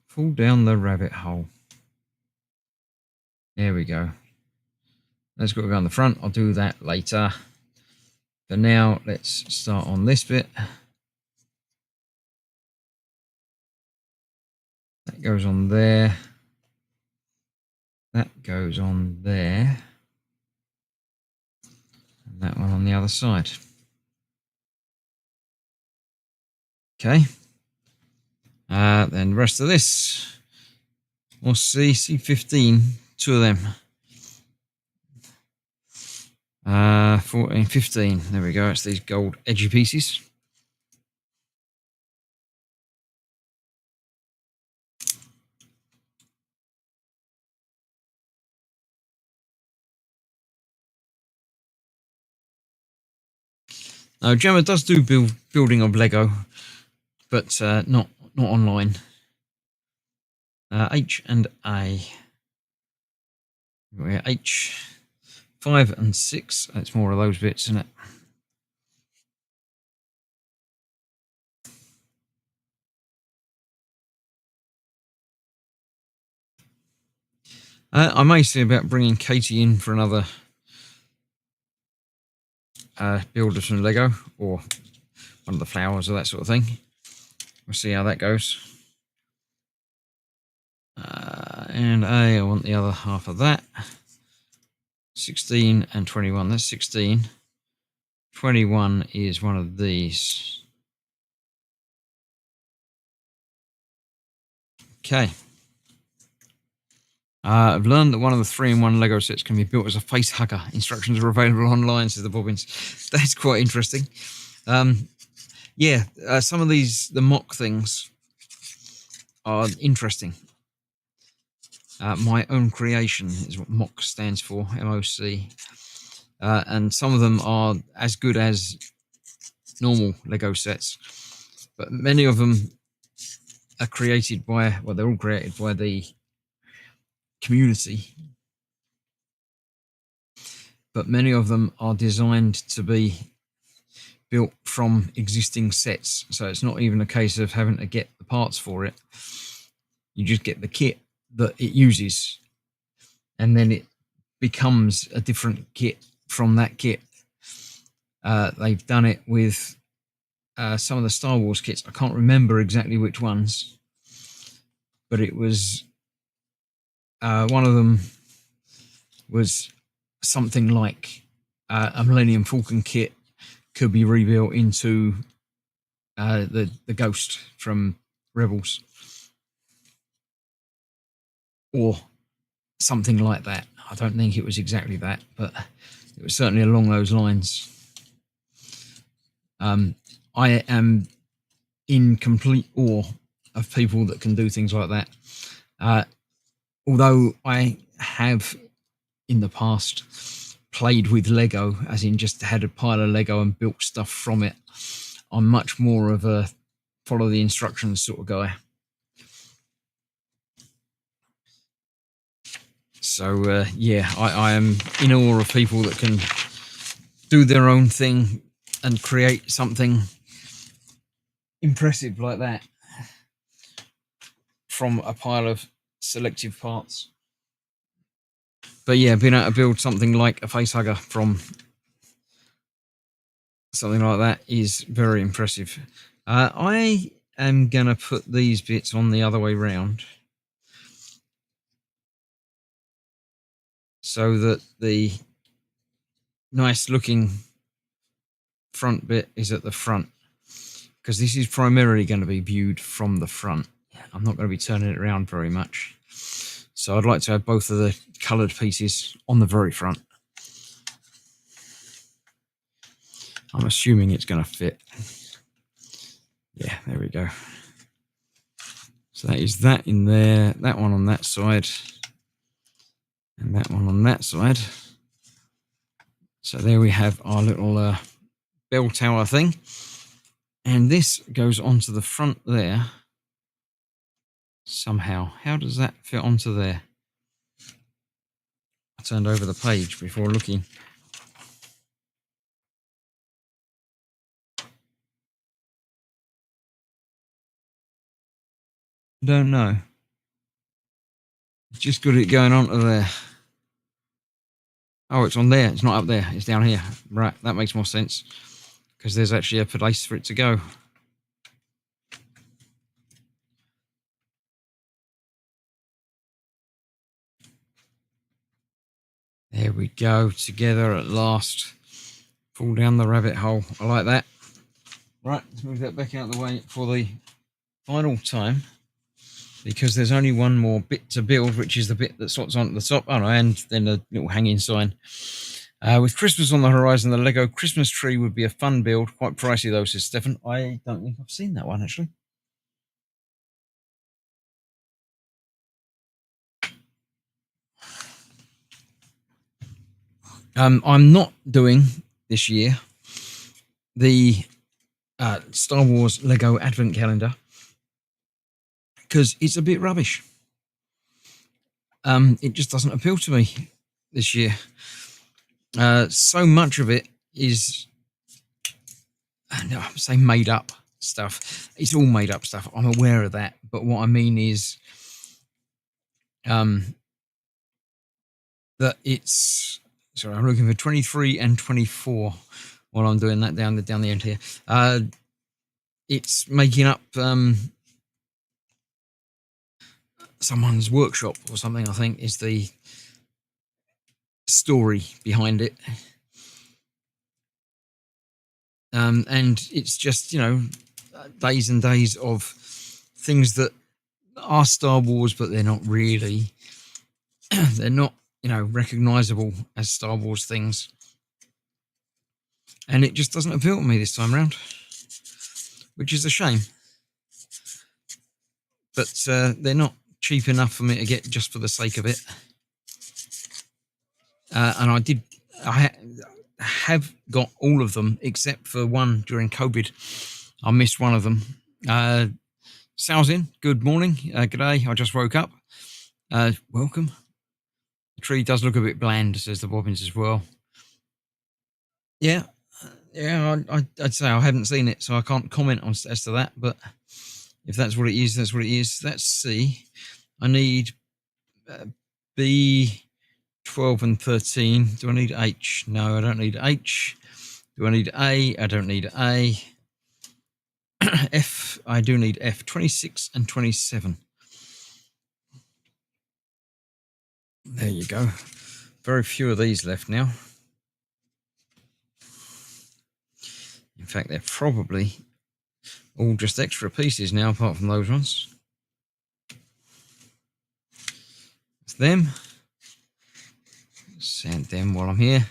Fall down the rabbit hole. There we go. That's got to go on the front. I'll do that later. For now, let's start on this bit. That goes on there. That goes on there. And that one on the other side. Okay. Then the rest of this. We'll see. C15. Two of them. 14, 15. There we go. It's these gold edgy pieces. Now, Gemma does do building of Lego, but not online. H and A. We're H, 5 and 6. That's more of those bits, isn't it? I may see about bringing Katie in for another build of some Lego, or one of the flowers or that sort of thing. We'll see how that goes. And I want the other half of that. 16 and 21. That's 16. 21 is one of these. Okay. I've learned that one of the 3-in-1 Lego sets can be built as a face hugger. Instructions are available online, says the Bobbins. That's quite interesting. Yeah, some of these, the mock things, are interesting. My own creation is what MOC stands for, MOC. And some of them are as good as normal Lego sets, but many of them are created by, well, they're all created by the community, but many of them are designed to be built from existing sets. So it's not even a case of having to get the parts for it. You just get the kit that it uses, and then it becomes a different kit from that kit. They've done it with some of the Star Wars kits. I can't remember exactly which ones, but it was one of them was something like a Millennium Falcon kit could be rebuilt into the Ghost from Rebels, or something like that. I don't think it was exactly that, but it was certainly along those lines. I am in complete awe of people that can do things like that. Although I have in the past played with Lego, as in just had a pile of Lego and built stuff from it, I'm much more of a follow the instructions sort of guy. So yeah, I am in awe of people that can do their own thing and create something impressive like that from a pile of selective parts. But yeah, being able to build something like a facehugger from something like that is very impressive. I am going to put these bits on the other way round, so that the nice looking front bit is at the front, because this is primarily going to be viewed from the front. I'm not going to be turning it around very much. So I'd like to have both of the coloured pieces on the very front. I'm assuming it's going to fit. Yeah, there we go. So that is that in there, that one on that side, and that one on that side. So there we have our little bell tower thing. And this goes onto the front there somehow. How does that fit onto there? I turned over the page before looking. Don't know. Just got it going onto there. Oh, it's on there. It's not up there. It's down here. Right, that makes more sense. Because there's actually a place for it to go. There we go. Together at last. Fall down the rabbit hole. I like that. Right, let's move that back out of the way for the final time. Because there's only one more bit to build, which is the bit that slots onto the top. Oh no, and then a little hanging sign. With Christmas on the horizon, the Lego Christmas tree would be a fun build. Quite pricey though, says Stefan. I don't think I've seen that one actually. I'm not doing this year the Star Wars Lego Advent Calendar because it's a bit rubbish. It just doesn't appeal to me this year. So much of it is, no, I'm saying made up stuff. It's all made up stuff. I'm aware of that. But what I mean is that it's, sorry, I'm looking for 23 and 24 while I'm doing that down the end here. It's making up someone's workshop or something, I think, is the story behind it. And it's just, you know, days and days of things that are Star Wars, but they're not really, they're not, you know, recognizable as Star Wars things. And it just doesn't appeal to me this time around, which is a shame. But they're not cheap enough for me to get just for the sake of it. And I have got all of them except for one during COVID. I missed one of them. Sal's in. Good morning. G'day. I just woke up. Welcome. The tree does look a bit bland, says the Bobbins as well. Yeah. I'd say I haven't seen it, so I can't comment on as to that. But if that's what it is, that's what it is. Let's see. I need B, 12 and 13. Do I need H? No, I don't need H. Do I need A? I don't need A. F, I do need F. 26 and 27. There you go. Very few of these left now. In fact, they're probably all just extra pieces now, apart from those ones. It's them. Sand them while I'm here.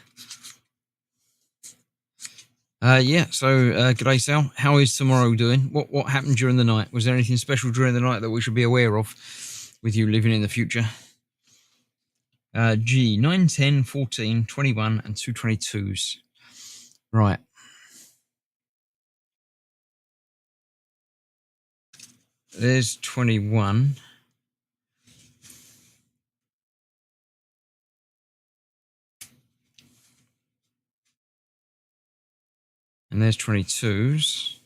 Yeah, so g'day Sal. How is tomorrow doing? What happened during the night? Was there anything special during the night that we should be aware of with you living in the future? G, 9, 10, 14, 21 and 2 22s. Right. There's 21. And there's 22s.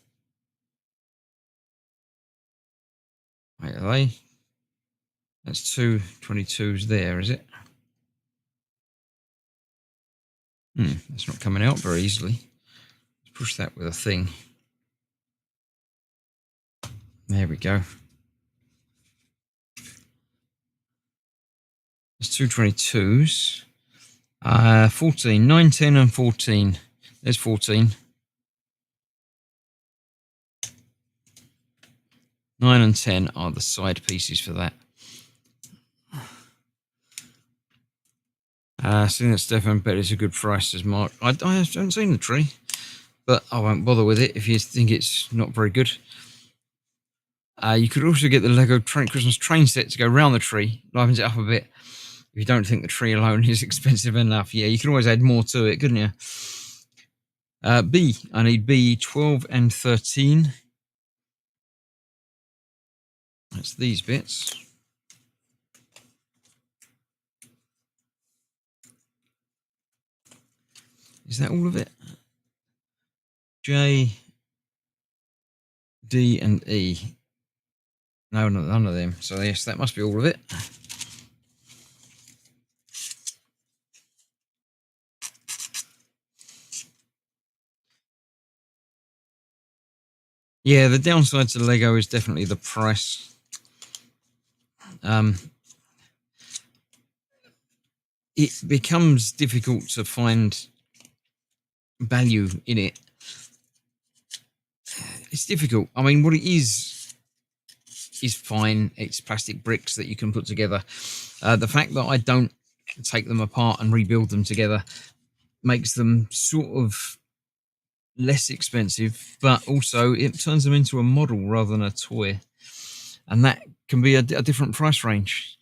Wait, are they? That's 2 22s there, is it? It's not coming out very easily. Let's push that with a thing. There we go. There's 2 22s. 14, 9, 10 and 14. There's 14. 9 and 10 are the side pieces for that. Seeing that Stefan bet it's a good price, says Mark. I haven't seen the tree, but I won't bother with it if you think it's not very good. You could also get the Lego Christmas train set to go round the tree, livens it up a bit. If you don't think the tree alone is expensive enough, yeah, you can always add more to it, couldn't you? B, I need B 12 and 13. That's these bits. Is that all of it? J, D, and E. No, none of them. So yes, that must be all of it. Yeah, the downside to Lego is definitely the price. It becomes difficult to find value in it. It's difficult. I mean, what it is fine. It's plastic bricks that you can put together. The fact that I don't take them apart and rebuild them together makes them sort of less expensive, but also it turns them into a model rather than a toy, and that can be a different price range.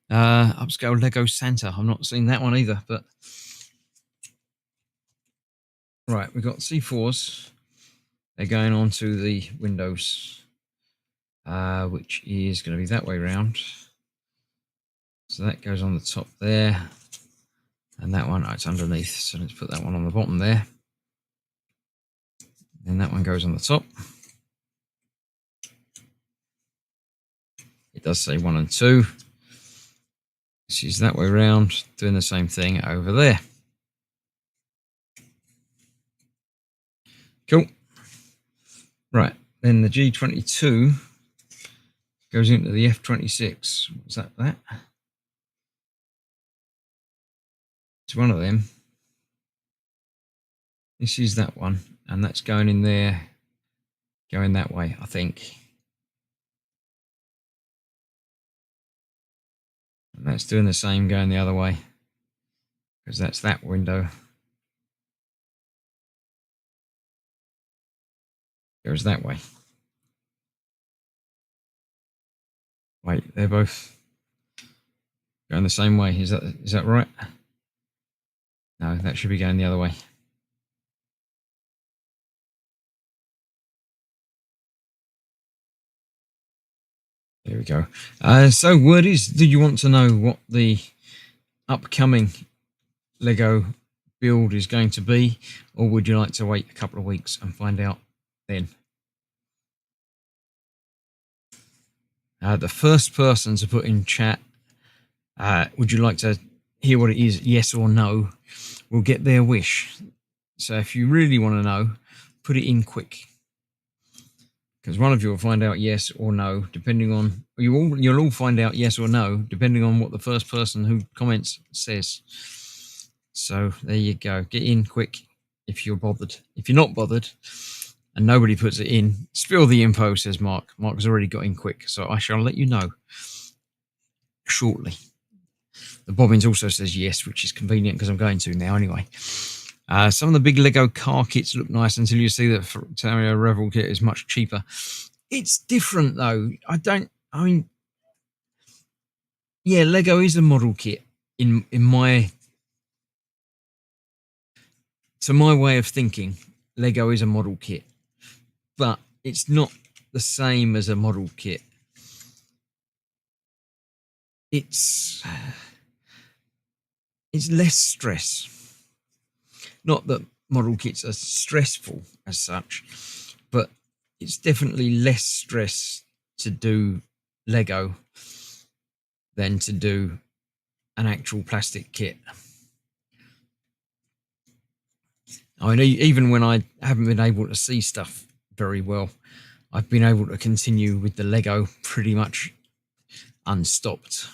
Upscale Lego Santa. I've not seen that one either, but right, we've got C4s. They're going on to the windows, which is going to be that way round. So that goes on the top there, and that one, it's underneath. So let's put that one on the bottom there. Then that one goes on the top. It does say 1 and 2. This is that way round, doing the same thing over there. Cool. Right, then the G22 goes into the F26. What's that? It's one of them. This is that one, and that's going in there, going that way, I think. And that's doing the same, going the other way, because that's that window. Goes that way. Wait, they're both going the same way. Is that right? No, that should be going the other way. There we go. So word is, do you want to know what the upcoming Lego build is going to be, or would you like to wait a couple of weeks and find out then? The first person to put in chat, would you like to hear what it is, yes or no, will get their wish. So if you really want to know, put it in quick, because one of you will find out yes or no, depending on you'll all find out yes or no, depending on what the first person who comments says. So there you go. Get in quick if you're bothered. If you're not bothered and nobody puts it in, spill the info, says Mark. Mark has already got in quick, so I shall let you know shortly. The Bobbins also says yes, which is convenient because I'm going to now anyway. Some of the big Lego car kits look nice until you see that Terrio Revel kit is much cheaper. It's different though. Yeah, Lego is a model kit in my way of thinking. Lego is a model kit, but it's not the same as a model kit. It's less stress. Not that model kits are stressful as such, but it's definitely less stress to do Lego than to do an actual plastic kit. I mean, even when I haven't been able to see stuff very well, I've been able to continue with the Lego pretty much unstopped.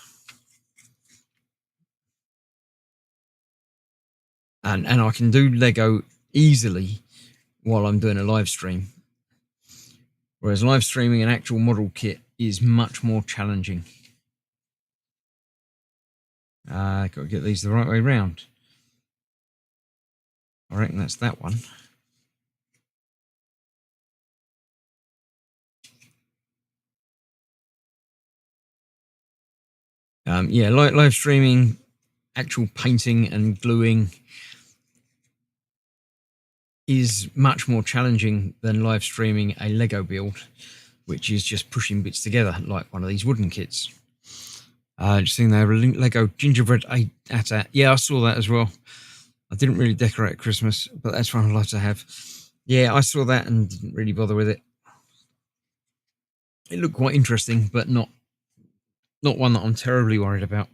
And I can do Lego easily while I'm doing a live stream. Whereas live streaming an actual model kit is much more challenging. Got to get these the right way round. I reckon that's that one. Yeah, live streaming, actual painting and gluing is much more challenging than live streaming a Lego build, which is just pushing bits together like one of these wooden kits. Just seeing there, a Lego gingerbread AT-AT. Yeah, I saw that as well. I didn't really decorate at Christmas, but that's one I'd like to have. Yeah, I saw that and didn't really bother with it. It looked quite interesting, but not one that I'm terribly worried about.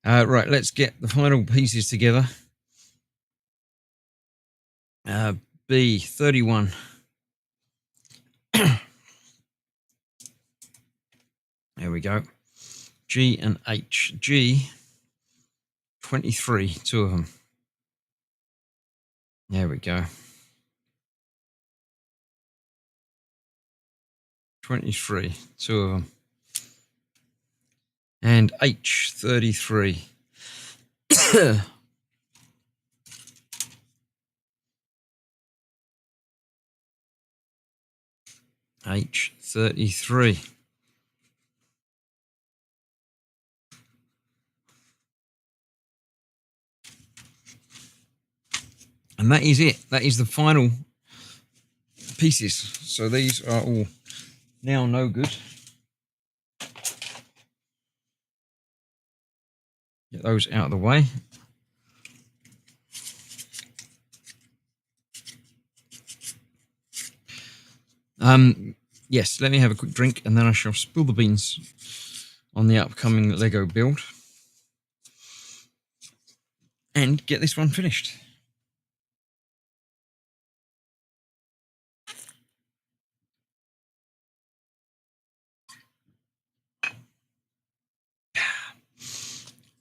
Right, let's get the final pieces together. B31. There we go. G and H. G, 23, two of them. There we go. 23, two of them. And H, 33. H, 33. And that is it. That is the final pieces. So these are all now no good. Get those out of the way. Yes, let me have a quick drink and then I shall spill the beans on the upcoming Lego build and get this one finished.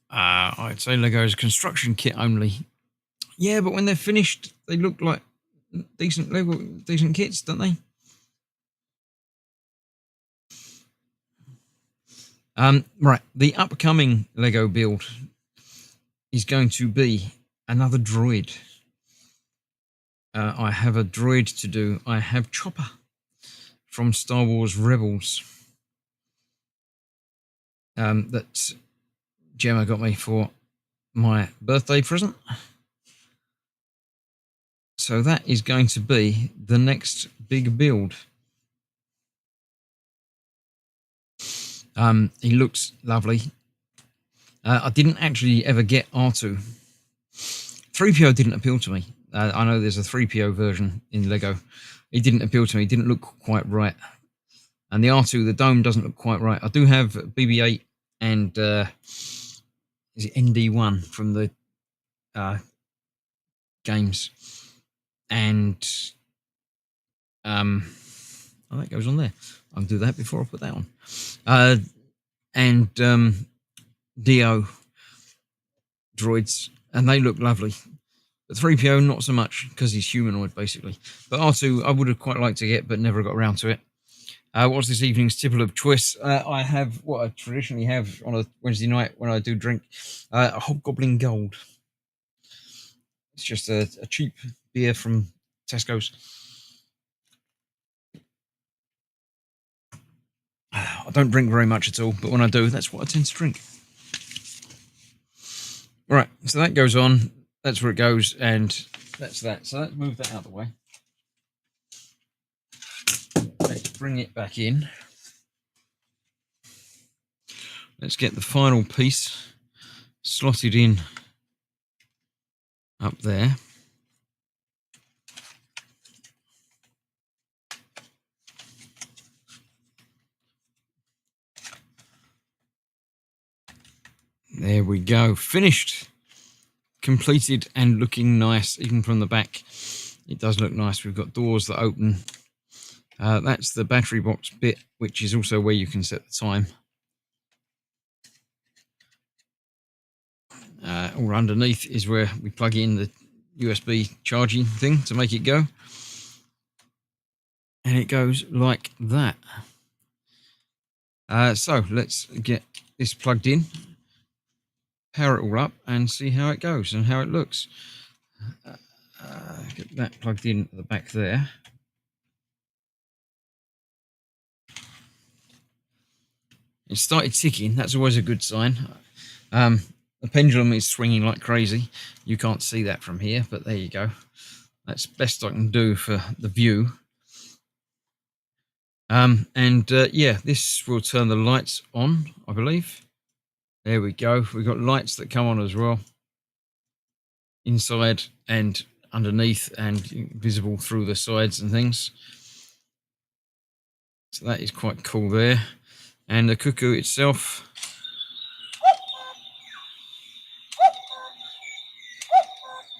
I'd say Lego's construction kit only. Yeah, but when they're finished, they look like decent kits, don't they? Right, the upcoming Lego build is going to be another droid. I have a droid to do. I have Chopper from Star Wars Rebels that Gemma got me for my birthday present. So that is going to be the next big build. He looks lovely. I didn't actually ever get R2. 3PO didn't appeal to me. I know there's a 3PO version in Lego. It didn't appeal to me. It didn't look quite right. And the R2, the dome doesn't look quite right. I do have BB-8 and is it ND1 from the games. And oh, that goes on there. I'll do that before I put that on. And DO droids, and they look lovely. But 3PO, not so much, because he's humanoid, basically. But R2, I would have quite liked to get, but never got around to it. What's this evening's tipple of choice? I have what I traditionally have on a Wednesday night when I do drink, a Hobgoblin Gold. It's just a cheap beer from Tesco's. I don't drink very much at all, but when I do, that's what I tend to drink. Right, so that goes on. That's where it goes, and that's that. So let's move that out of the way. Let's bring it back in. Let's get the final piece slotted in up there. There we go. Finished. Completed and looking nice, even from the back. It does look nice. We've got doors that open. That's the battery box bit, which is also where you can set the time. Or underneath is where we plug in the USB charging thing to make it go. And it goes like that. So let's get this plugged in, power it all up, and see how it goes and how it looks. Get that plugged in at the back there. It started ticking. That's always a good sign. The pendulum is swinging like crazy. You can't see that from here, but there you go. That's best I can do for the view. Yeah, this will turn the lights on, I believe. There we go. We've got lights that come on as well, inside and underneath, and visible through the sides and things. So that is quite cool there. And the Cuckoo itself,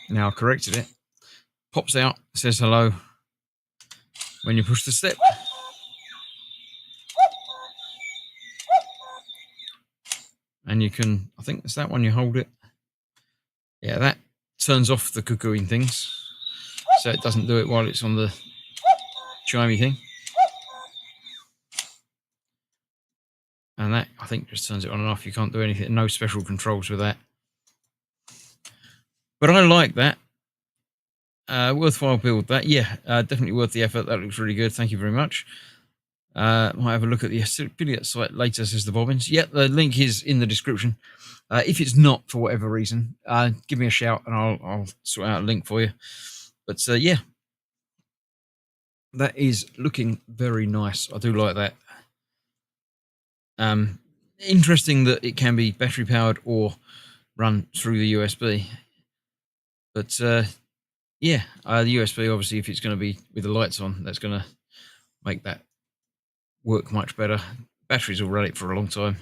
now I corrected it, pops out, says hello when you push the step. And you can, I think it's that one, you hold it. Yeah, that turns off the cuckooing things, so it doesn't do it while it's on the chimey thing. And that, I think, just turns it on and off. You can't do anything, no special controls with that. But I like that. Worthwhile build, that. Yeah, definitely worth the effort. That looks really good. Thank you very much. Might have a look at the affiliate site later, says the Bobbins. Yeah, the link is in the description. If it's not for whatever reason, give me a shout and I'll sort out a link for you. But yeah, that is looking very nice. I do like that. Interesting that it can be battery powered or run through the USB. But yeah, the USB, obviously, if it's going to be with the lights on, that's going to make that work much better. Batteries will run it for a long time.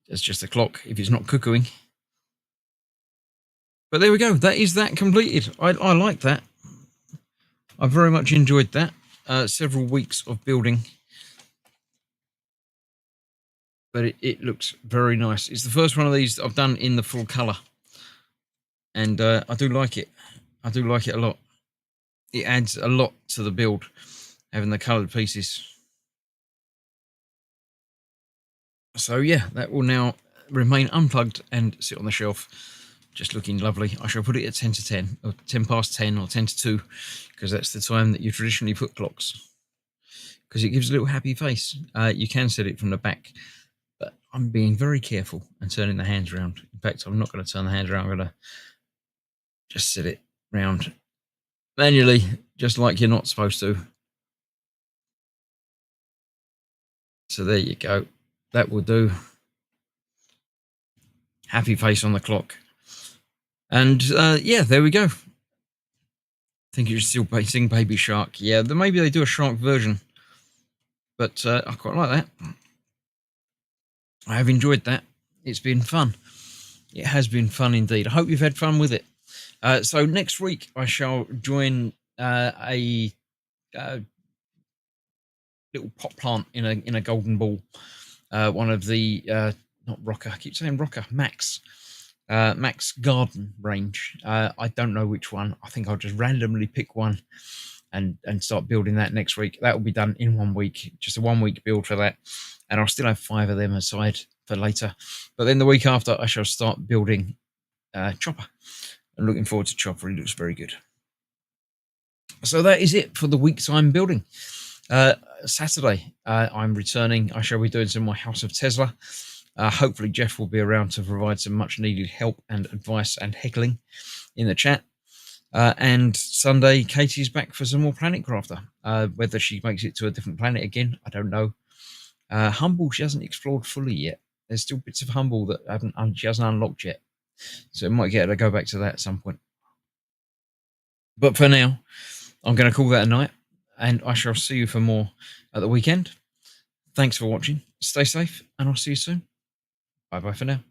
It's just a clock if it's not cuckooing. But there we go. That is that completed. I like that. I very much enjoyed that. Several weeks of building. But it looks very nice. It's the first one of these that I've done in the full colour. And I do like it. I do like it a lot. It adds a lot to the build, having the coloured pieces. So yeah, that will now remain unplugged and sit on the shelf, just looking lovely. I shall put it at 10 to 10, or 10 past 10, or 10 to 2, because that's the time that you traditionally put clocks, because it gives a little happy face. You can set it from the back, but I'm being very careful and turning the hands around. In fact, I'm not going to turn the hands around. I'm going to just set it round manually, just like you're not supposed to. So there you go. That will do. Happy face on the clock. And yeah, there we go. I think you're still sing Baby Shark. Yeah, maybe they do a shark version, but I quite like that. I have enjoyed that. It's been fun. It has been fun indeed. I hope you've had fun with it. So next week I shall join a little pot plant in a golden ball. One of the not Rokr. I keep saying Rokr. Max garden range. I don't know which one. I think I'll just randomly pick one and start building that next week. That will be done in 1 week. Just a 1 week build for that, and I'll still have 5 of them aside for later. But then the week after, I shall start building Chopper. I'm looking forward to Chopper. He looks very good. So that is it for the weeks I'm building. Saturday, I'm returning. I shall be doing some more House of Tesla. Hopefully Jeff will be around to provide some much needed help and advice and heckling in the chat. And Sunday, Katie's back for some more Planet Crafter. Whether she makes it to a different planet again, I don't know. Humble, she hasn't explored fully yet. There's still bits of Humble that she hasn't unlocked yet. So it might get her to go back to that at some point. But for now, I'm going to call that a night. And I shall see you for more at the weekend. Thanks for watching. Stay safe, and I'll see you soon. Bye-bye for now.